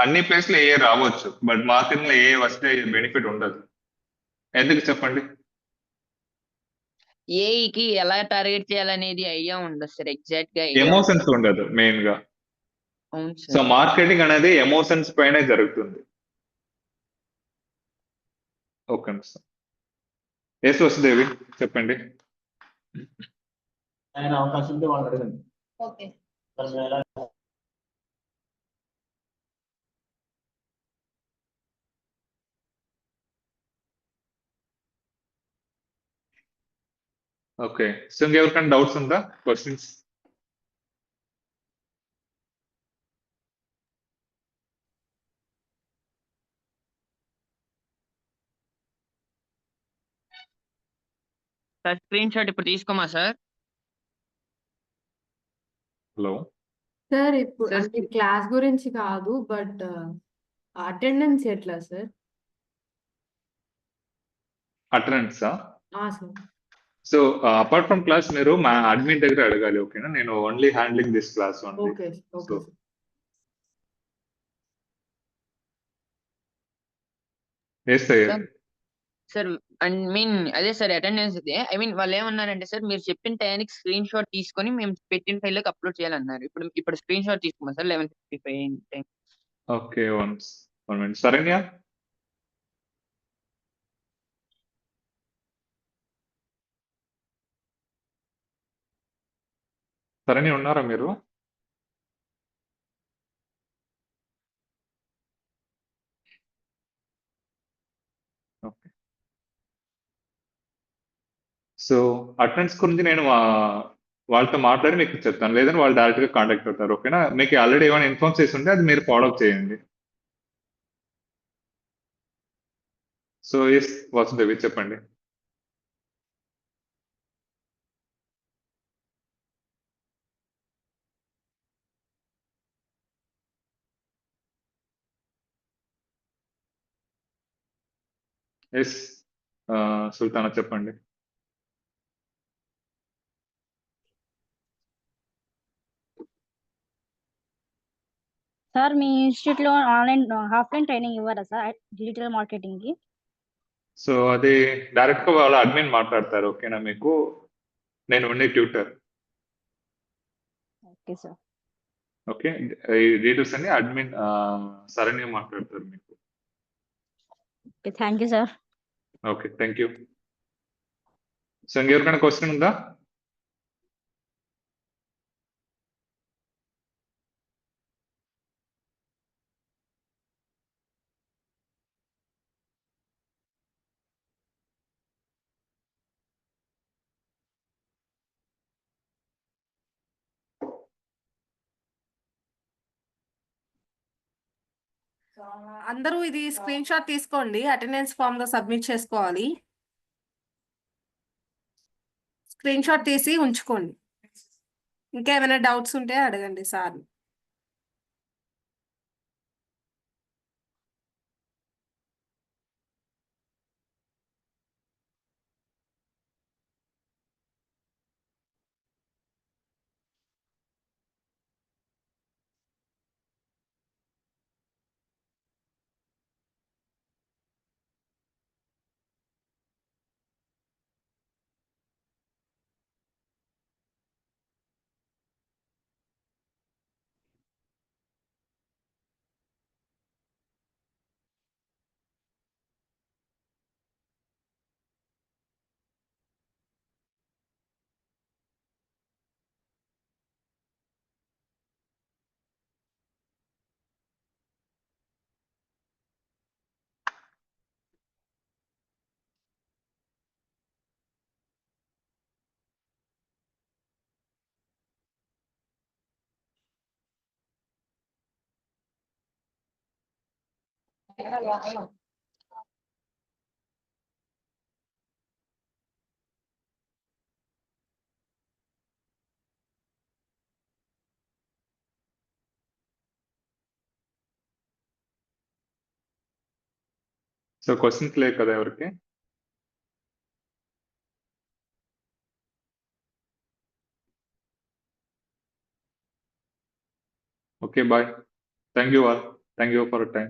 అన్ని ప్లేస్లు ఏఏ రావచ్చు, బట్ మార్కెటింగ్ లో ఏఏ వస్తే బెనిఫిట్ ఉండదు. ఎందుకు చెప్పండి? ఏఐకి ఎలా టార్గెట్ చేయాలనేది ఐడియా ఉండదు సార్. ఎగ్జాక్ట్‌గా ఐడియా ఉండదు. ఎమోషన్స్ ఉండదు మెయిన్ గా. అవును సో సార్. మార్కెటింగ్ అనేది ఎమోషన్స్ పైనే జరుగుతుంది. ఒక నిమిషం. ఎస్ వసుదేవి చెప్పండి. ఆయన అవకాశం ఉంటే వాళ్ళు అడగండి. ఓకే. అసలు ఎలా ఓకే, సో ఇంకెవరికైనా డౌట్స్ ఉందా, క్వశ్చన్స్? సార్ స్క్రీన్ షాట్ ఇప్పుడు తీసుకోమా సార్? హలో సార్ ఇప్పుడు సార్ అంటే క్లాస్ గురించి కాదు, బట్ అటెండెన్స్ ఎట్లా సార్? అటెండెన్సా? Sir. So apart from class మీరు మా అడ్మిన్ దగ్గర అడగాలి. ఓకేనా? నేను only handling this class only. Okay so okay sir. Yes అయ్యారు. సార్ సార్ అదే సార్ అటెండెన్స్ ఇదే. వాళ్ళు ఏమన్నారంటే సార్ మీరు చెప్పిన టయానికి స్క్రీన్ షాట్ తీసుకొని మేము పెట్టిన ఫైల్‌లోకి అప్‌లోడ్ చేయాలన్నారు. ఇప్పుడు స్క్రీన్ షాట్ తీసుకోమా sir 11:55 time. Okay, one minute. Saranya Saranya ఉన్నారా మీరు? ఓకే. సో అటెండెన్స్ గురించి నేను వాళ్ళతో మాట్లాడి మీకు చెప్తాను, లేదని వాళ్ళు డైరెక్ట్ గా కాంటాక్ట్ అవుతారు. ఓకేనా? మీకు ఆల్రెడీ ఏమైనా ఇన్ఫార్మ్ చేసి ఉంటే అది మీరు ఫాలో అప్ చేయండి. సో ఎస్ వాసుదేవి చెప్పండి. ఎస్ సుల్తానా చెప్పండి. సార్ మీ ఇన్స్టిట్యూట్ లో ఆఫ్లైన్ ట్రైనింగ్ ఇవ్వరా సార్ డిజిటల్ మార్కెటింగ్ కి? సో అది డైరెక్ట్ గా వాళ్ళ అడ్మిన్ మాట్లాడతారు. ఓకేనా? మీకు నేను ఉండే ట్యూటర్. Okay sir. ఓకే, ఈ డీటెయిల్స్ అన్ని అడ్మిన్ శరణ్య మాట్లాడతారు మీకు. Okay, thank you sir. Okay, thank you. So ఇంకెవరికైనా క్వశ్చన్ ఉందా? అందరూ ఇది స్క్రీన్ షాట్ తీసుకోండి, అటెండెన్స్ ఫామ్ లో సబ్మిట్ చేసుకోవాలి. స్క్రీన్ షాట్ తీసి ఉంచుకోండి. ఇంకా ఏమైనా డౌట్స్ ఉంటే అడగండి సార్. సో క్వశ్చన్స్ లేవు కదా ఎవరికి? Okay, bye. Thank you all. Thank you for time.